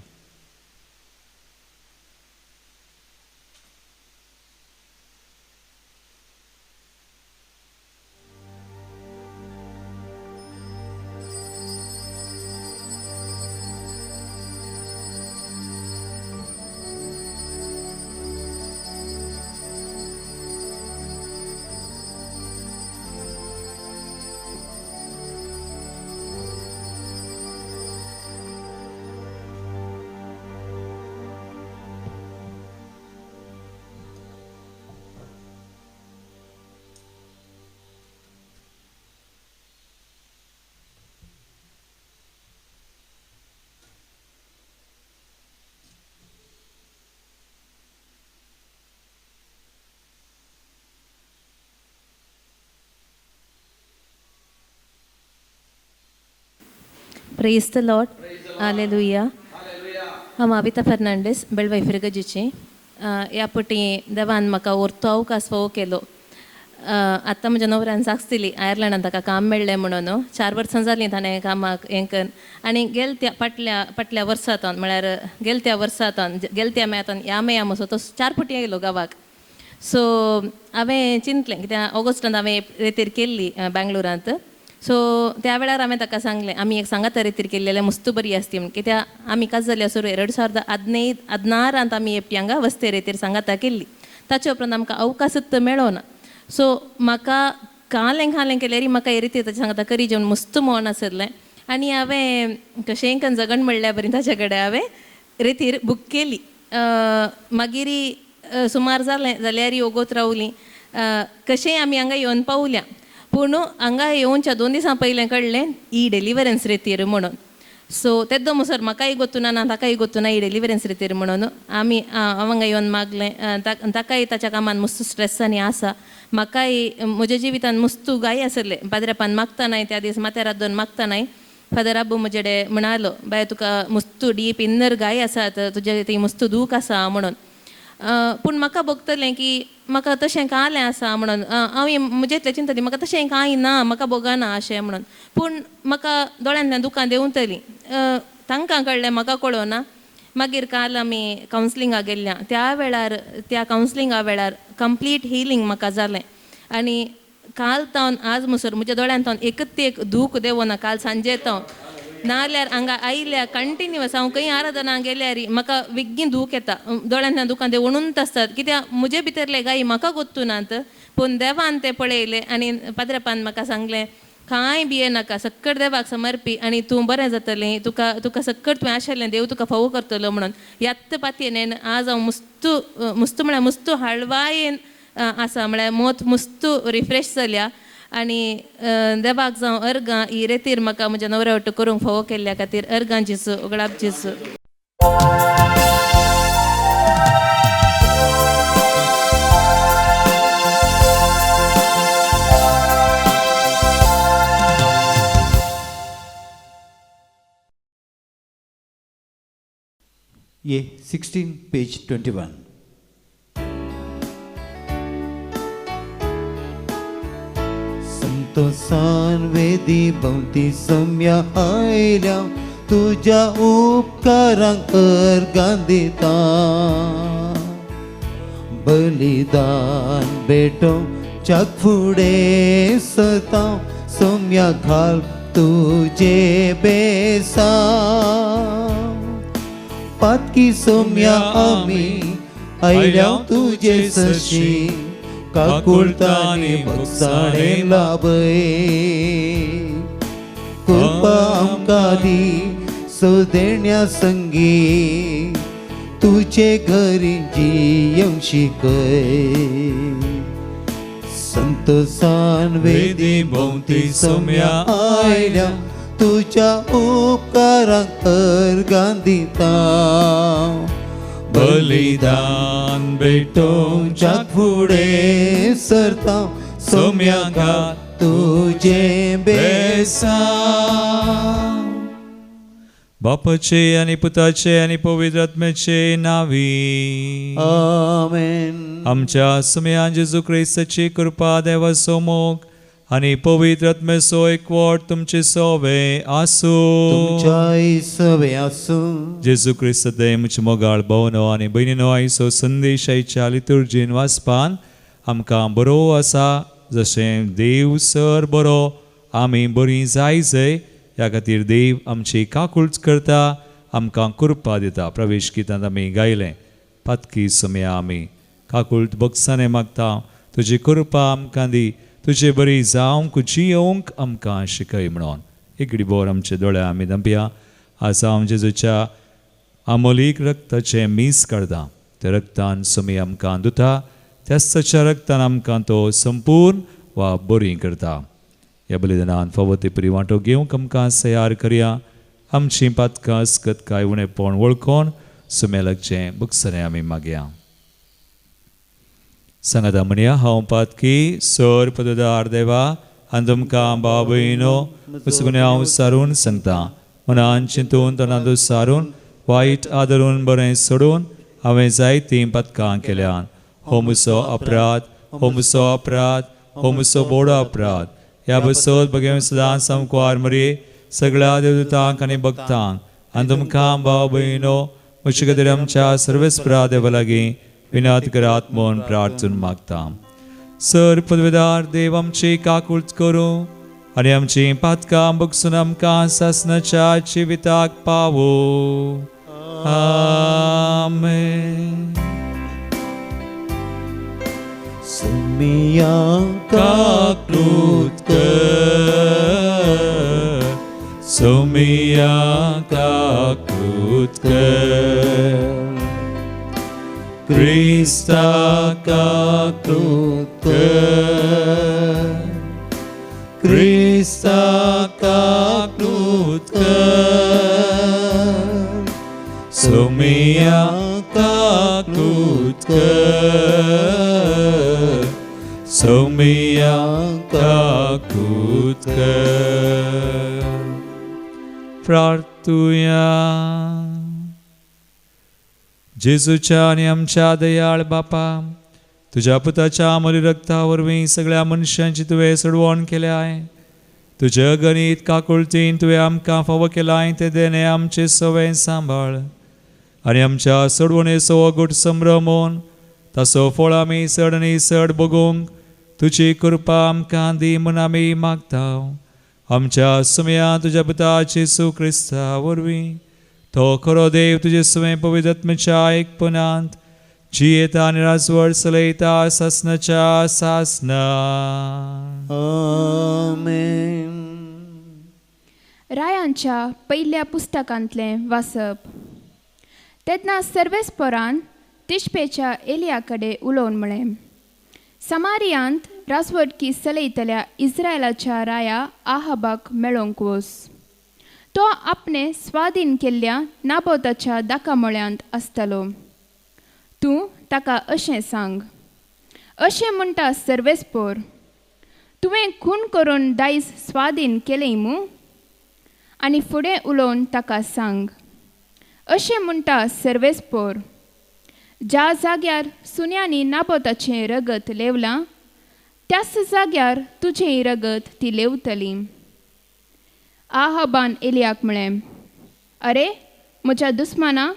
Praise the Lord. Hallelujah. हम आबिता फर्नांडीस बेळवाई फिरगजीची ह्या पटी देवान म्हाका व्हरतो अवकाश फावो केलो. आतां म्हज्या नवऱ्यान सांगतली आयर्लंडांत ताका काम मेळ्ळें म्हणून 4 वर्सां जालीं ताणें कामाक हें कर. आनी गेल्या फाटल्या वर्सांतून म्हळ्यार गेल्या मेळातून ह्या मेया म्हजो तो 4 फावटी येयलो गांवाक. सो हांवें चिंतलें कित्याक ऑगस्टांत हांवें रितीर केल्ली बेंगलोरांत. सो त्या वेळार हांवें ताका सांगलें आमी एक सांगाता रितीर केल्लें मस्त बरी आसती म्हण. कित्याक आमी काज जाली सुरू 2015 आमी एकटी हांगा वस्ते रितीर सांगाता केल्ली. ताचे उपरांत आमकां अवकाशच मेळो ना. सो म्हाका कालें केल्यार म्हाका हे रितीर ताचे सांगाता करी जेवन मस्त मोन आसलें. आनी हांवें कशेंय करून जगण म्हणल्या बरी ताचे कडेन हांवें रितीर बूक केली. मागीर सुमार जाल्यार ओगोत रावलीं. कशेंय आमी हांगा येवन पावल्या. पूण हांगा येवनच्या 2 दिसां पयलें कळ्ळें ही डिलिव्हरन्स रितीर म्हणून. सो तेदो म्हणसर म्हाकाय गोतूना ना ताकाय गोतूना ही डिलिव्हरन्स रितीर म्हणून हांव हांगा येवन मागलें. ताकाय ताच्या कामान मस्त स्ट्रेस आनी आसा. म्हाकाय म्हज्या जिवितान मस्त गाय आसले. पाद्रेपान मागता नाय त्या दीस माथेरात मागता नाय. फादर आब्बू म्हजे कडेन म्हणालो बाय तुका मस्त डीप इन्नर गाय आसात तुजे ती मस्त दूख आसा म्हणून. पूण म्हाका बगतलें की म्हाका तशें कांय आसा म्हणून हांव म्हजेतलें चिंतली म्हाका तशें कांय ना म्हाका बगना अशें म्हणून. पूण म्हाका दोळ्यांतल्यान दुकान देंवतली. तांकां कळ्ळें म्हाका कळोना. मागीर काल आमी कावन्सिलिंगाक गेल्ल्या. त्या कावन्सिलिंगा वेळार कंप्लीट हिलींग म्हाका जालें. आनी काल तावन आज म्हणसर म्हज्या दोळ्यांत एकच एक दूख देवना. काल सांजे तावन नाल्यार हांगा आयल्या कंटिन्युअस हांव खंय आराधनाक गेल्यार म्हाका बेगीन दूख येता. दोळ्यांतल्यान दुकान ते वणूंत आसतात. कित्याक म्हजे भितरले गायी म्हाका गोत्तुनात. पूण देवान ते पळयलें आनी पाद्रेपान म्हाका सांगलें कांय भिये नाका सक्कट देवाक समर्पी आनी तूं बरें जातलें. तुका सक्कट तुवें आशिल्लें देव तुका फावो करतलो म्हणून. ह्यात पातयेन आज हांव मस्त म्हळ्यार मस्त हळवायेन आसा. म्हळ्यार मोत मस्त रिफ्रेश जाल्या. आनी देवाक जावं अर्गां ही रितीर म्हाका म्हज्या नवऱ्या वट्ट करूंक फावो केल्ल्या खातीर अर्गां जेसू उगडाप जेसू. ये 16 पेज 21. संतोषान वेदी भोवती सम्या आयल्या तुझ्या उपकारांक अर्गां दिता. बलिदान भेटो जग फुडें सता सम्या घाल तुजे बेसा. पातकी सोम्या आमी आयल्या तुजे सशी काकुळतानी भक्साणें लाभय. कृपा आमकां दी सोदेण्या संगी तुजे घरी जियेवंक शिकय. संतसान वेदी भोवती सोम्या आयल्या तुझ्या उपकारांक अर्गां दिता बलिदान भेटोवच्या फुडें सरता सोम्याका तुझे बेसान बापाचे आणि पुताचे आणि पवित्र आत्म्याचे नावी आमेन आमच्या सुम्या जेजू क्रिस्ताची कृपा देवा सोमोग आणि पवित्र आत्म्याचो एकवट तुमचे सोवे आसू तुमच्या सवे आसूं जेजू क्रिस्त देमचे मोगाळ भवनो आणि बहिणीनो आयचो संदेश आयच्या लितुर्जीन वाचपान आमकां बरो आसा जशें देव सर बरो आमी बरीं जाय ह्या खातीर देव आमची काकुळच करता आमकां कृपा दिता प्रवेश गीतांत आमी गायलें पातकी सुम्या आमी काकुळट बगसाने मागता तुजी कृपा आमकां दी तुजे बरी जावंक जियोंक आमकां शिकय म्हणून एक बोर आमचे दोळे आमी धांपया आज हांव जेजूच्या आमोलीक रक्ताचें मीस काढता त्या रक्तान सुमी आमकां दुता त्याच रक्तान आमकां तो संपूर्ण वा बरी करता ह्या बलिदानान फावो ते परी वांटो घेवंक आमकां तयार करया आमची पातकां अस्कत काय उणेपण वळखोन सुमेलकचें बुकसरें आमी मागया सांगाता म्हणया हांव पातकी सर पददार देवा आनी तुमकां बाबयनो उसगुणे हांव सारून सांगता मनान चिंतून तोंडांत सारून वायट आदरून बरें सोडून हांवें जायतीं पातकां केल्यान हो म्हजो अपराध हो म्हजो अपराध हो म्हजो बोडो अपराध ह्या बसत बगे सदांच सामको मरे सगळ्या देवदूतांक आनी भक्तांक आनी तुमकां भाव भयणो म्हजे खातीर आमच्या सर्वेस्परा देवा लागीं विनत करात म्हूण प्रार्थून मागता सर पदवेदार देव आमची काकुळट करूं आनी आमची पातकां बगसून आमकां सासणाच्या जिविताक पावो आमेन सुमिया काकुळट कर सुमिया काकुळट कर Krista kakulut कर Krista kakulut कर Sumia kakulut कर Sumia kakulut कर प्रार्थूया जेजूच्या आणि आमच्या दयाळ बापा तुझ्या पुताच्या अमोली रक्ता वरवीं सगळ्या मनशांची तुवें सोडवण केल्याय तुझ्या गणित काकुळटीन तुवें आमकां फावो केलाय ते देणे आमचे सवय सांबाळ आनी आमच्या सोडवणेचो गोट संभ्रमोन ताचो फळ आमी चड आनी चड बगूंक तुजी कृपा आमकां दी म्हूण आमी मागता आमच्या सुम्या तुज्या पुता जेजू क्रिस्ता वरवीं तो खरो देव तुजे सुमे पवित्र आत्म्याच्या एकपणांत जियेता आनी राजवट चलयता सासणाच्या सासना आमेन रायांच्या पयल्या पुस्तकांतलें वाचप तेन्ना सर्वेस्परान तिश्पेच्या एलिया कडेन उलोवन म्हळें समारियांत राजवटकी चलयतल्या इस्रायलाच्या राया आहाबाक मेळोवंक वच तो आपणे स्वाधीन केल्ल्या नाबोताच्या दाकामळ्यांत आसतलो तूं ताका अशें सांग अशें म्हणटा सर्वेस्पोर तुवें खून करून दायज स्वाधीन केलें मूं आनी फुडें उलोवन ताका सांग अशें म्हणटा सर्वेस्पोर ज्या जाग्यार सुन्यांनी नाबोताचें रगत लेवलां त्याच जाग्यार तुजेंय रगत ती लेवतली आहाबान एलियाक म्हळें अरे म्हज्या दुस्माना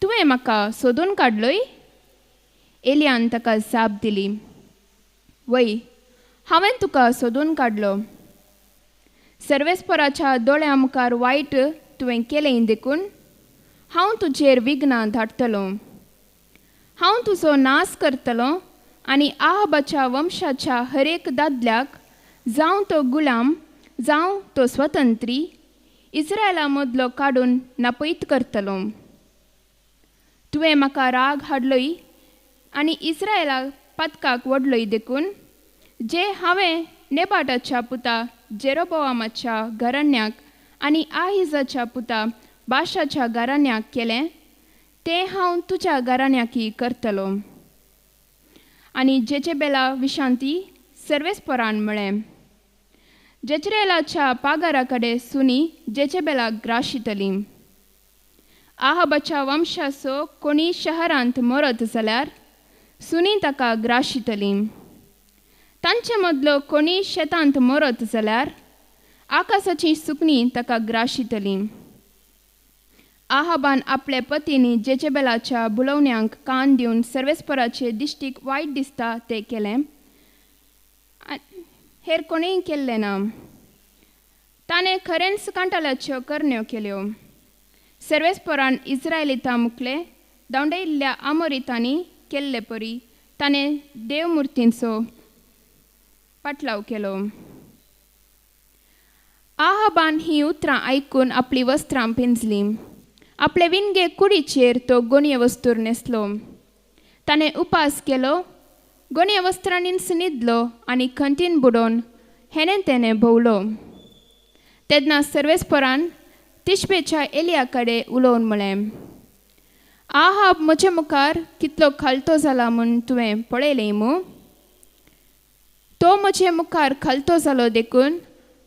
तुवें म्हाका सोदून काडलोय एलियान ताका जाप दिली वय हांवें तुका सोदून काडलो सर्वेस्पराच्या दोळ्यां मुखार वायट तुवें केलें देखून हांव तुजेर विघ्नां धाडटलो हांव तुजो नाश करतलो आनी आहाबाच्या वंशाच्या हरेक दादल्याक जावं तो गुलाम जावं तो स्वतंत्री इस्रायला मदलो काडून नापयत करतलो तुवें म्हाका राग हाडलोय आनी इस्रायला पातकाक वडलोय देखून जे हांवें नेबाटाच्या पुता जेरोबोआमाच्या घराण्याक आनी आहिजाच्या पुता बाशाच्या घराण्याक केलें तें हांव तुज्या घराण्याकय करतलो. आनी जेचेबेला विशांती सर्वेस्परान म्हळें. जेजरेलाच्या पागारा कडेन सुनी जेचेबेलाक ग्राशितली. आहाबाच्या वंशाचो कोणी शहरांत मरत जाल्यार सुनी ताका ग्राशितली. तांचे मदलो कोणी शेतांत मरत जाल्यार आकाशाची सुकणी ताका ग्राशितली. आहाबान आपले पतीनी जेचेबेलाच्या बुलोवण्यांक कान दिवन सर्वेस्पराचे दिश्टीक वायट दिसता तें केलें. हेर कोणीय केल्लें ना. ताणें खरेंच कांटाळ्याच्यो करण्यो केल्यो. सर्वेस्परान इस्रायलितां मुखले दांवडेयल्ल्या आमोरितांनी केल्ले परी ताणें देवमुर्तींचो पाटलाव केलो. आहाबान ही उतरां आयकून आपली वस्त्रां पिंजलीं. आपले विणगे कुडीचेर तो गोणये वस्तूर न्हेसलो. ताणें उपास केलो, गोणये वस्त्रांनीच न्हिदलो आनी खंतीन बुडोवन हेणें तेणें भोंवलो. तेन्ना सर्वेस्परान तिशबेच्या एलिया कडेन उलोवन म्हळें, आहाब म्हजे मुखार कितलो खालतो जाला म्हूण तुवें पळयलें मू. तो म्हजे मुखार खालतो जालो देखून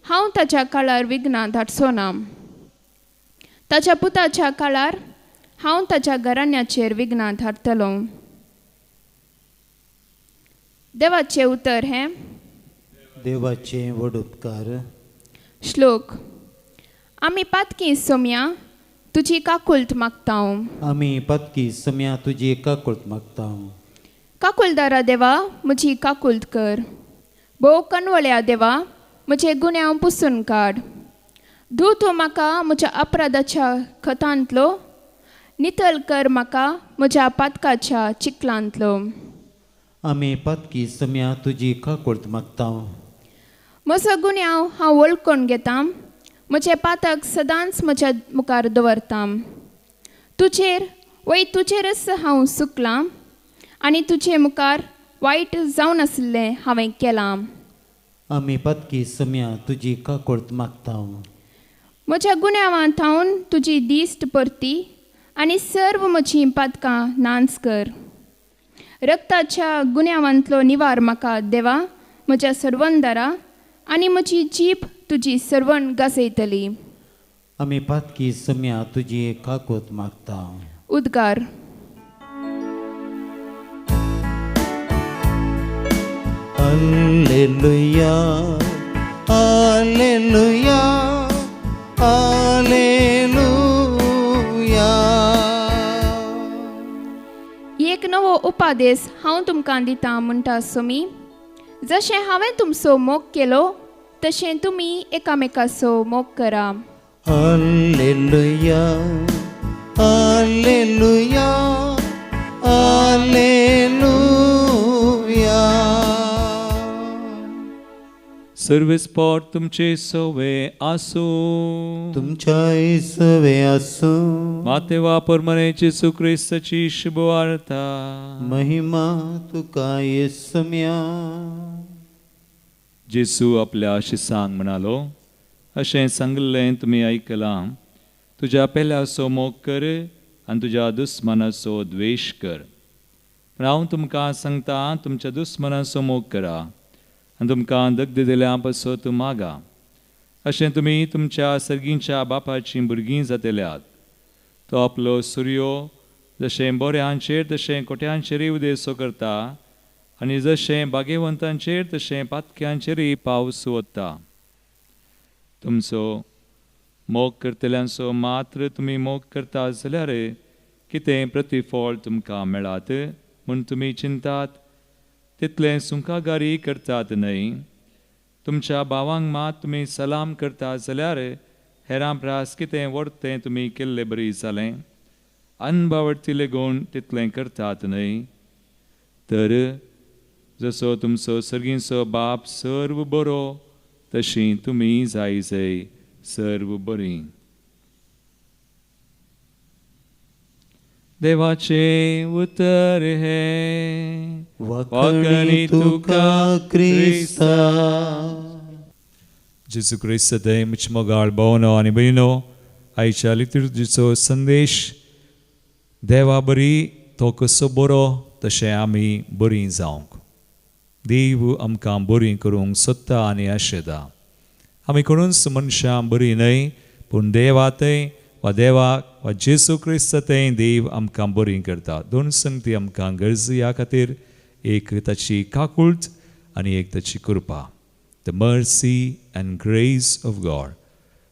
हांव ताच्या काळार विघ्नां धाडचो ना. ताच्या पुताच्या काळार हांव ताच्या घराण्याचेर विघ्नां धाडटलो. देवाचें उतर हें. देवाचे व्हड उपकार. श्लोक. आमी पातकी सोम्या तुजी काकुल्त मागतांव. आमी पातकी सम्या तुजी काकुळत मागता. काकुलदारा देवा म्हजी काकुल्त कर. भोव कणवळ्या देवा म्हजे गुन्यांव पुसून काड. धू तूं म्हाका म्हज्या अपराधाच्या खतांतलो, नितळ कर म्हाका म्हज्या पातकाच्या चिकलांतलो. आमी पातकी सम्या तुजी काकुळत मागता. म्हजो गुन्यांव हांव वळखून घेतां. म्हजें पातक सदांच म्हज्या मुखार दवरतां. तुजेर तुजेरच हांव सुकलां आनी तुजे मुखार वायट जावन आसलें हांवें केलां. आमी पातकी सम्या तुजी काकुळत मागता. म्हज्या गुन्यांवांत हांव तुजी दिश्ट परती आनी सर्व म्हजीं पातकां नांच कर. रक्ताच्या गुन्यांवांतलो निवार म्हाका देवा म्हज्या सर्वंदारा आनी म्हजी जीब तुजी सर्वण गाजयतली. आमी पातकी सम्या तुजी काकुळत मागता. उद्गार. हालेलुया हालेलुया हालेलुया. एक नवो उपादेश हांव तुमकां दितां म्हणटा सोमी. जशें हांवें तुमचो मोग केलो तशें तुमी एकामेकाचो मोग करा. हालेलुया हालेलुया हालेलुया. सर्वेस्पर तुमचे सवे आसो. तुमच्या सवे आसो. मातेवा परमनेची सुख्रिस्ताची शुभ वार्ता. महिमा तुका येसम्या. जेसू आपल्या शिसांक म्हणालो, अशें सांगलें तुमी आयकलां, तुज्या पेल्याचो मोग कर आनी तुज्या दुस्मनाचो द्वेश कर. पूण हांव तुमकां सांगता, तुमच्या दुस्मनाचो मोग करा आनी तुमकां दग्ध दिल्या पासत मागा. अशें तुमी तुमच्या सर्गींच्या बापाचीं भुरगीं जातल्यात. तो आपलो सूर्यो जशें बोऱ्यांचेर तशें कोट्यांचेरय उदेसो करता आनी जशें बागेवंतांचेर तशें पातक्यांचेरय पावस ओडटा. तुमचो मोग करतल्यांचो मात्र तुमी मोग करतात जाल्यार कितें प्रतिफळ तुमकां मेळात म्हूण तुमी चिंतात. तितलें सुंकागारी करतात न्हय. तुमच्या भावांक मात तुमी सलाम करतात जाल्यार हेरां प्रास कितें व्हडतें तुमी केल्लें बरी जालें. अनबावडतीले गूण तितलें करतात न्हय. तर जसो तुमचो सर्गीचो बाप सर्व बरो तशीं तुमी जाय सर्व बरीं. देवाचे उतर हे वखणी तुका क्रिस्ता. जेजू क्रिस्त दय मुच मोगाळ भावनो आनी भयणो, आयच्या लितुर्जीचो संदेश देवा बरी तो कसो बरो तशें आमी बरीं जावंक. देव आमकां बरीं करूंक सोदता आनी आशेता. आमी कोणूच मनशां बरीं न्हय, पूण देवातय वा देवाक वा जेजू क्रिस्तातय देव आमकां बरीं करता. दोन संगती आमकां गरज ह्या खातीर, एक ताची काकूळट आनी एक ताची कृपा. The mercy and grace of God.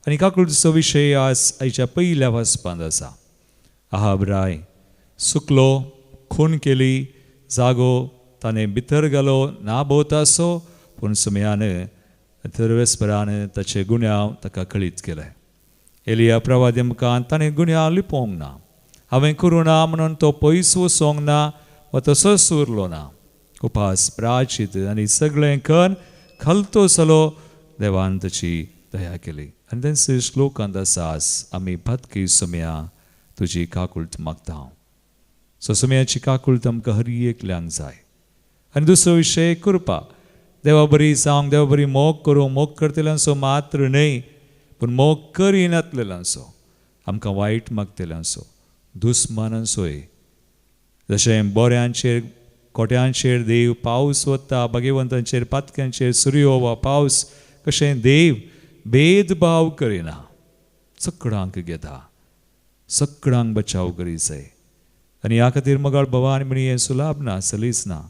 आनी काकूळटीचो विशय आज आयच्या पयल्या वाचपांत आसा. आहाब राय सुकलो, खून केली, जागो ताणें भितर घालो ना भोंवतासो, पूण सुमयान थरवेस्परान ताचे गुन्यांव ताका कळीत केले. एलिया प्रवादी आमकां ताणें गुन्यांव लिपोवंक ना, हांवें करूं ना म्हणून तो पयस वचोंक ना वा तसोच उरलो ना. उपास प्राचीत आनी सगळें कर खालतो जालो, देवान ताची दया केली. आनी तेंचे श्लोकांत आसास, आमी भटकी सुमया तुजी काकूळट मागता. सो सुमयाची काकूळट आमकां हर एकल्यांक जाय. आनी दुसरो विशय कृपा. देवा बरी जावंक, देवा बरी मोग करूंक, मोग करतल्यांचो मात्र न्हय, पूण मोग करिनातलेल्यांचो, आमकां वायट मागतल्यांचो, दुस्मानांचोय. जशें बोऱ्यांचेर कोट्यांचेर देव पावस वता, भाग्यवंतांचेर पातक्यांचेर सुर्यो वा पावस, कशें देव भेदभाव करिना, सगळ्यांक घेता, सगळ्यांक बचाव करीत जाय. आनी ह्या खातीर मोगाळ भवानी म्हणी हें सुलाभ ना, सलीस ना.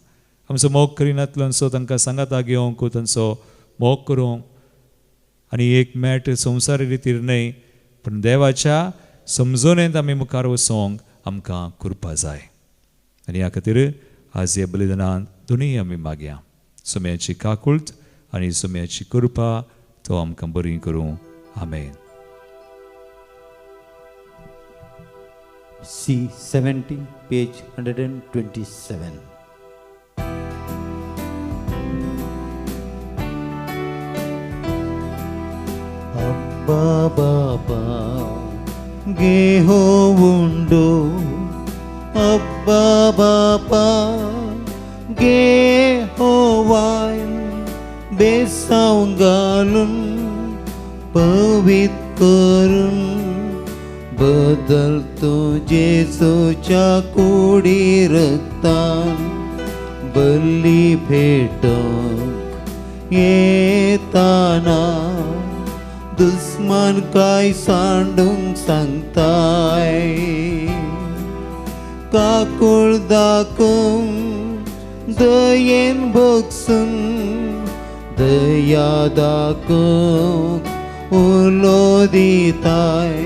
आमचो मोग करिनातल्यांचो तांकां सांगाता घेवंक, तांचो मोग करूंक, आनी एक मेट संवसारी रितीर न्हय, पूण देवाच्या समजोनेंत आमी मुखार वचोंक आमकां कृपा जाय. आनी ह्या खातीर आज ह्या बलिदानांत दोनूय आमी मागया. सुमयाची काकूळट आनी सुमयाची कृपा तो आमकां बरी करूं. आमेन. C70 page 127. अब्बा बाबा गेहो उंडो, अब्बा बाबा गेहो वाइन बेसावून घालून पवित्र करून बदलतो जेसूच्या कुडी रक्तान बली भेटक येताना दुस्मान काय सांडूंक सांगताय. काकूळ दाखोवन दयेन भोगसून दया दाखोवंक उलो दिताय.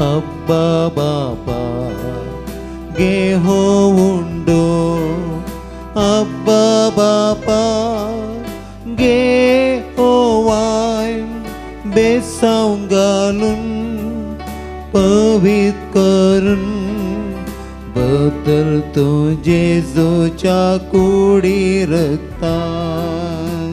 अब्बा बाबा गेहो उंडो, अब्बा बाबा गेहो वाइन बेसावून घालून पवित्र करून बदलतो जेजूच्या कुडी रक्तान.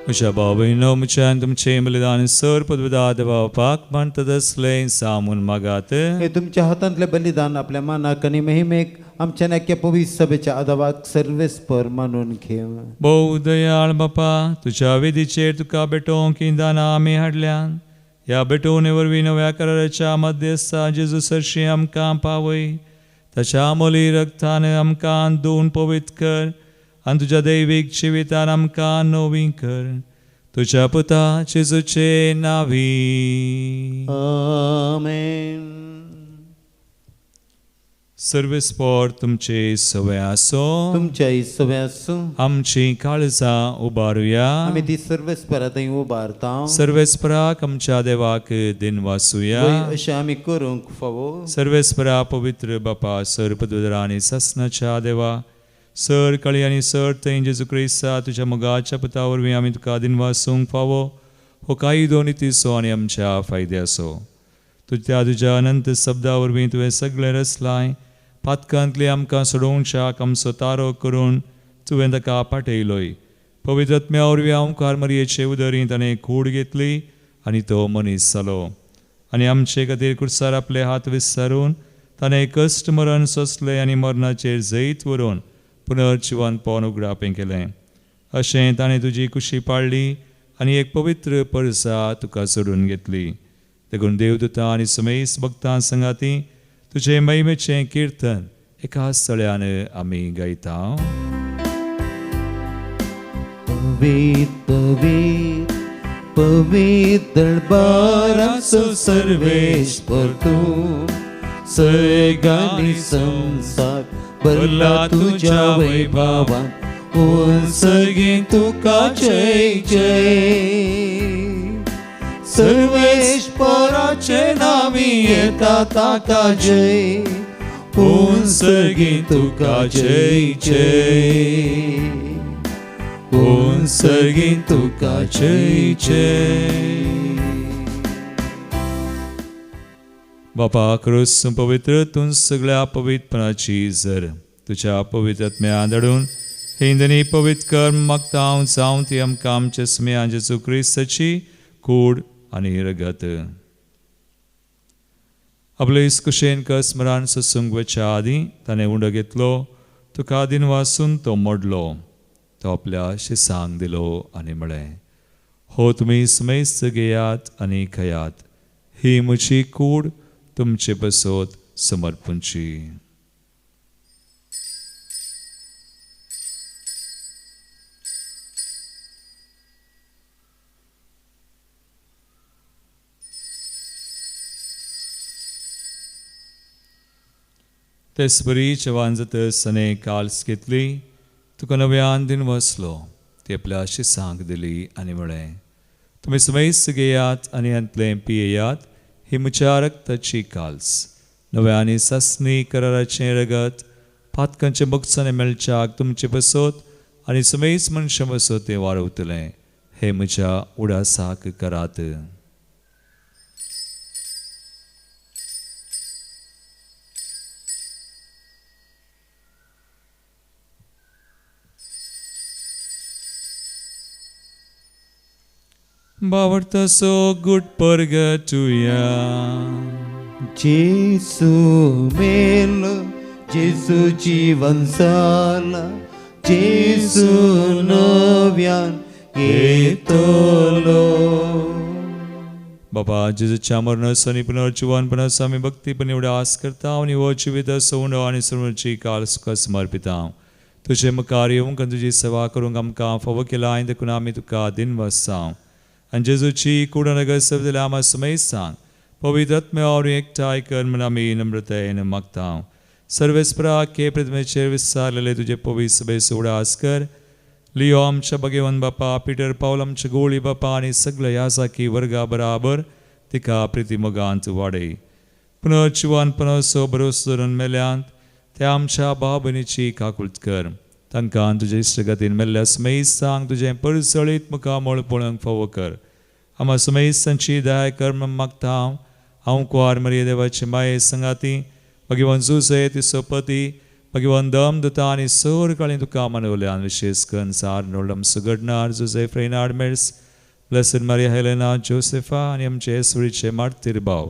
म्हज्या भाव भयणो, म्हज्यान तुमचें बलिदान सर पदविदा देवापाक मानतात असलें सामून मागात. हे तुमच्या हातांतले बलिदान आपल्या मानाक आनी महिमेक आमच्या नाक्या पवित्र सभेच्या आदावाक सर्वेस्पर मानून घेव. भोव दयाळ बापा, तुज्या वेदीचेर तुका भेटोवंक हीं दानां आमी हाडल्यान. ह्या भेटोवणे वरवीं नव्या कराराच्या मध्यस्था जेजू सरशी आमकां पावय. ताच्या अमोली रक्तान आमकां धुवन पवित्र कर आनी तुज्या दैवीक जिवितान आमकां नवीं कर. तुज्या पुता जेजूचे नांवी. आमेन. सर्वेस्पर तुमचे सवय आसो. तुमच्या सवय आसूं. आमची काळजां उबारुया. आमी ती सर्वेस्परांतय उबारता. सर्वेस्पराक आमच्या देवाक दिन वासुया. अशें आमी करूंक फावो. सर्वेस्परा पवित्र बापा, सर पदवीधरा आनी ससनाच्या देवा, सर कळी आनी सर थंय जेजू क्रिस्ता तुज्या मोगाच्या पुता वरवीं आमी तुका दिन वासूंक फावो. हो कायदो नितीसो आनी आमच्या फायद्याचो. तुज्या अनंत शब्दा वरवीं तुवें सगळें रचलाय. पातकांतली आमकां सोडोवंक आमचो तारो करून तुवें ताका पाठयलोय. पवित्र आत्म्या वरवीं ओंकार मरयेचे उदरीं ताणें कूड घेतली आनी तो मनीस जालो. आनी आमचे खातीर कुर्सार आपले हात विस्तारून ताणें कश्ट मरण सोंसलें आनी मरणाचेर जैत व्हरून पुनर्जिवन पावन उगडापें केलें. अशें ताणें तुजी कुशी पाळली आनी एक पवित्र परसा तुका सोडून घेतली. देखून देवदूतां आनी समेस्त भक्तां संगाती तुजे महिमेचें किर्तन एकाच तळ्यान आमी गायता. पवित्र पवित्र पवित्र दरबाराचो सर्वेश्वर तूं, सैगानी संसार भरला तुज्या वैभवान, उंचगी तुका जय जय. सर्वेश्वराचे नावी येता ताका जय, उंचगी तुका जय जय, उंचगी तुका जय जय. बापा क्रूस पवित्र तूं सगळ्या पवित्रपणाची झर तुज्या पवित्रत्म्या धाडून हिंदनी पवित्र कर्म मागता जावं ती आमकां आमचे स्मेहां जेजू क्रिस्ताची कूड आनी रगत. आपले कुशेन स्मरण ससूंक वच्या आदीं ताणें उंडो घेतलो, तुका आदीन वासून तो मोडलो, तो आपल्या शिसांक दिलो आनी म्हळें, हो तुमी समेस्त घेयात आनी खयात, ही म्हजी कूड तुमचे बसोत समर्पूंची. तेच बरी जवान जातसताने काल्स घेतली, तुका नव्यान दिन वसलो, ती आपल्या शिसांक दिली आनी म्हळें, तुमी समेस्त घेयात आनी अंतलें पियेयात, ही म्हज्या रक्ताची काल्स, नव्या आनी सस्नी कराराचें रगत, पातकांचे बगचाने मेळच्याक तुमचे बसोत आनी समेस्त मनशां बसोत तें वाडवतलें, हे म्हज्या उडासाक करात. बावडतसो गुड परगटुया. जेसू मेलो, जेसू जीवन जाला, जेसू नव्यान येतलो. बाबा जेजूच्या मरणास आनी पुनर्जिवनपणास आमी भक्तीपणे उडास करता आनी हो जिवीत सोडो आनी सर्वची काल सुख समर्पिता. तुजे मुखार येवंक आनी तुजी सेवा करूंक आमकां फावो केला आनी देखून आमी तुका दिन वसां. आनी जेजूची कूड नगर दिल्या आम्हा समेस्त सांग, पवित्र आत्म्यावर एकठांय कर म्हण आमी नम्रतायेन मागता. सर्वेस्परा के प्रतिमेचेर विस्तारलेले तुजे पवित्र सभेस उडास कर. लिओ आमच्या भगवान बापा, पिटर पावल आमच्या गोळी बापा आनी सगळ्या यासाकी वर्गा बराबर तिका प्रितीमोगांत वाडय. पुनर्जिवनपणाचो भरोसो धरून मेल्यांत त्या आमच्या भाव भयणीची काकुळट कर. तांकां तुजे इश्टगतीन मेल्ल्या समेस्त सांग तुजें परसळीत मुखार मोळ पळोवंक फावो कर. आम्हा समेस्तांची दया कर म्हण मागता हांव कुंवार मरिये देवाची माये संगाती, भगवान जुसे तिचो पती, भगवान दम दुता आनी सर काळी तुका मनवल्यान विशेष करून सार नोडम सुगडनार जोसेफ रेनार्ड मेर्स, ब्लेसड मारिया हेलेना जोसेफा आनी आमचे येसुरीचे मार्तीर भाव,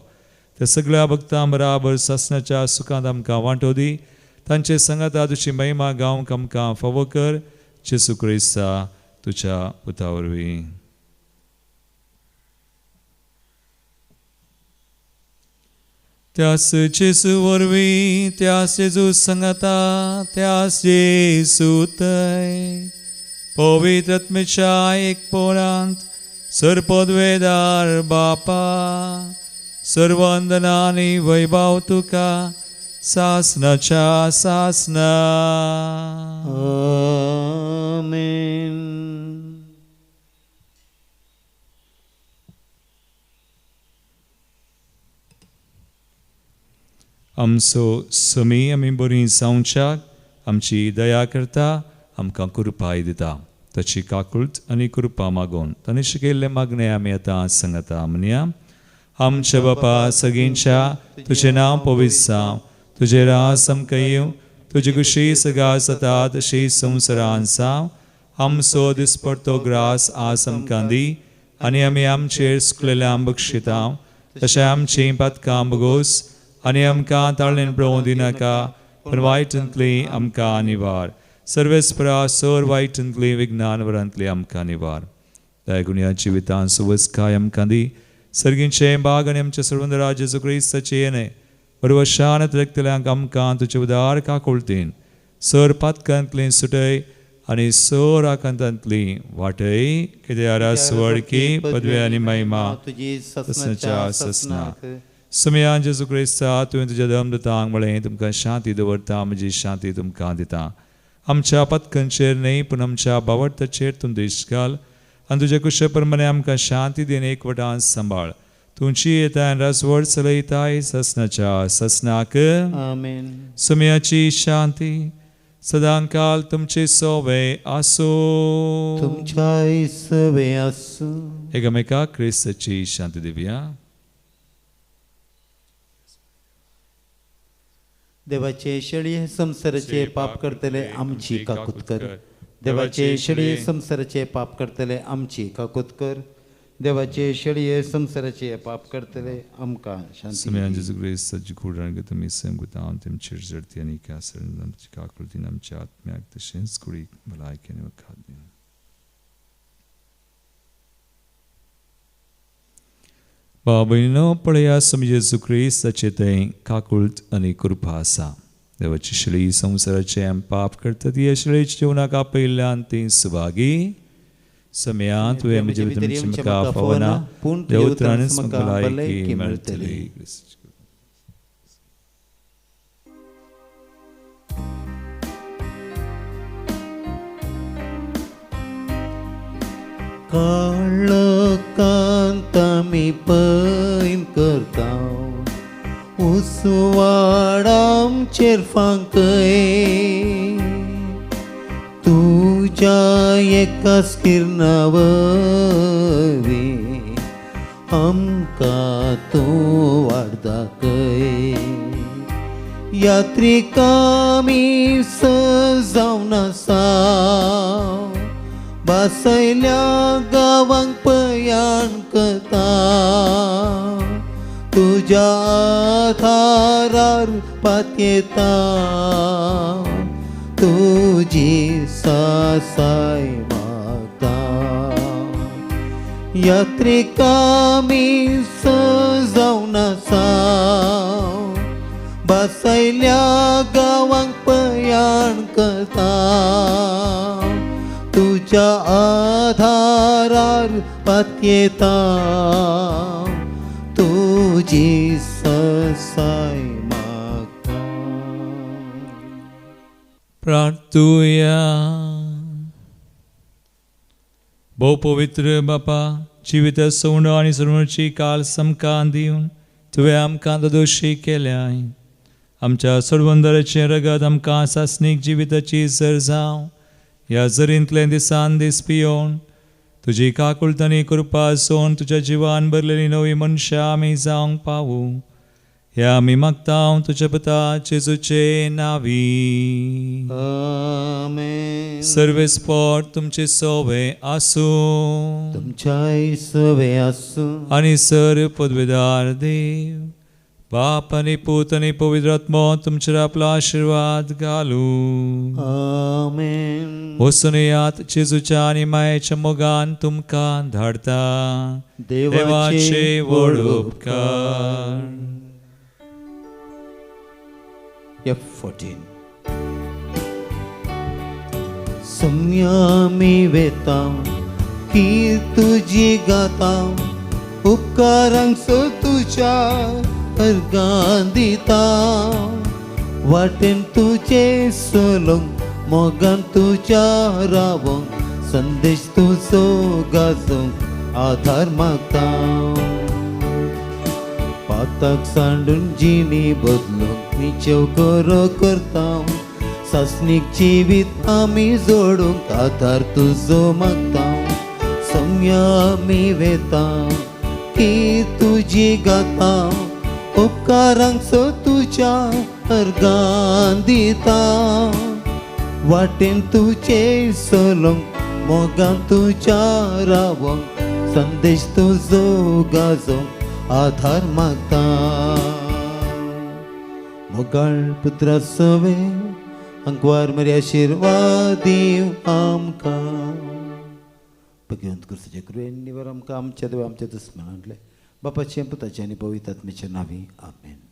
त्या सगळ्या भक्तां बराबर ससनाच्या सुखांत आमकां वांटो दी. तांचे संगता तुजी महिमा गावंक आमकां फावो कर. जेजू क्रिस्ता तुज्या पुता वरवीं. त्यास जेजू वरवीं, त्यास जेजू संगता, त्यास जेजू थंय पवित्र आत्मेच्या एकपणांत सरपदवेदार बापा, सर्वंदना आनी वैभव तुका सासनाच्या सासना. आमेन. आमचो समी आमी बरी जावच्याक आमची दया करता, आमकां कृपाय दिता. ताची काकुळट आनी कृपा मागून ताणें शिकयल्ले मागणे आमी आतां सांगता म्हणया. आमच्या बापा सगळींच्या तुजें नांव पवित्र जावं, तुजे रास आमकां येवं, तुजी कुशी सगाळ जाता तशी संवसारांत जावं. आमचो दिसपडटो ग्रास आज आमकां दी आनी आमी आमचेर सुकलेल्यांक बक्षिता, तशें आमची पातकां बगोस आनी आमकां ताळणेन पळोवंक दिनाका पण वायटांतली आमकां निवार. सर्वेस्परा सर वायटांतली विज्ञान वरांतली आमकां निवार. दयागुण्या जिवितांत सुवस्काय आमकां दी. सर्गींचे बाग आनी आमच्या सर्वंद राज जेजू क्रिस्ताचे येणे परवशान तरेकतल्यांक आमकां तुजे उदार काकुळतीन सर पातकांतली सुटय आनी सर आकांतांतली वाटय कित्याक आसवडकी पदवी आनी महिमा तुजी ससनाच्या ससनाक. समयान जेजू क्रिस्ता तुवें तुज्या धर्मदूतांक म्हळें तुमकां शांती दवरता म्हजी शांती तुमकां दिता. आमच्या पतकांचेर न्ही पूण आमच्या बावडताचेर तूं देश घाल आनी तुजे कुशे प्रमाणे आमकां शांती दिन एकवटान सांबाळ. तुमची येता रासवड चलयताय ससनाच्या ससनाक. आमेन. समयाची शांती सदांकाल तुमचे सोवे आसो. तुमच्या सवे आसूं. एकामेकाक क्रिस्ताची शांती दिवया. देवाचे शेळये संसाराचे पाप करतले आमची काकूत कर. देवाचे शेळये संसाराचे पाप करतले आमची काकूत कर. देवाचे शेळये संसाराचे पाप करतले आमकां शांती. समयान जेजू क्रिस्ताची कुडान तुमी संगुता तेमचेर जडती आनी कासर आमची काकुळतीन आमच्या आत्म्याक तशेंच कुडीक भलायकेन वखाद दी. बाबयनो पळया समी जेजू क्रिस्ताचे तें काकुळत आनी कृपा आसा. देवाची शेळी संसाराचे आमी पाप करतात ह्या शेळयेच्या जिवनाक आपयल्यान ती सुभागी. समयां तुवें म्हजे भितर म्हाका आफवना पूण देव उतरानच म्हाका भलायकी मेळटली. काळकांत आमी पैम करता उसवाड आमचेर फांकय. तुज्या एकाच किरणावरी आमकां तूं वाड दाखय. यात्रिकामी सजावन आसा बासयल्या गांवांक पयाण करता. तुज्या आधारार पातयेता तुजी सासाय मागता. यात्रिकामी सजावन आसा बासयल्या गांवांक पयाण करता. तुज्या आधारार पातयेता तुजी सासाय मागता. प्रार्थुया. भोव पवित्र बापा जिवित सवण आनी सर्वची काल समकान दिवन तुवें आमकां दोशी केल्याय. आमच्या सोडवंदराचें रगत आमकां सासणीक जिविताची जर जावं ह्या जरींतले दिसान दीस पियोन तुजी काकुळतानी कृपा आसून तुज्या जिवान भरलेली नवी मनशां आमी जावंक पावूं ह्या आमी मागता तुज्या पुता जेजूचे नांवी. आमेन. सर्वेस्पोर तुमचे सोवे आसूं. तुमच्या सवे आसूं. आनी सर पदवीदार देव बाप आनी पूत आनी पवित्र आत्मो तुमचेर आपलो आशिर्वाद घालूं. आमेन. वसुनियात जेजूच्या आनी मायेच्या मोगान तुमकां धाडता. देवाचे व्हड उपकार. F14. सम्या मी वेता की तुजी गाता उपकारांक सो तुज्या अर्गां दिता. वाटेन तुजे सोलोंक मोगान तुज्या रावोंक संदेश तुजो गाजोंक आधार मागता. पाताक सांडून जिणी बदलूंक निचेव करो करता. सासणीक जिवीत आमी जोडूंक आधार तुजो मागता. सम्या आमी वेता की तुजी गाता उपकारांक सो तुज्या अर्गां दिता. वाटेन तुजे सोलोंक मोगान तुज्या रावोंक संदेश तुजो गाजोंक आधार मागता. मोगाळ पुत्रा सवे अंकवार मरे आशीर्वाद दिव आमकां भगवंत कृष्णाचे कृपेन निवर आमकां आमच्या देवा आमच्या दुस्मनांतले बापाचे पुताचे आनी पवित्र आत्म्याच्या नांवी आमेन.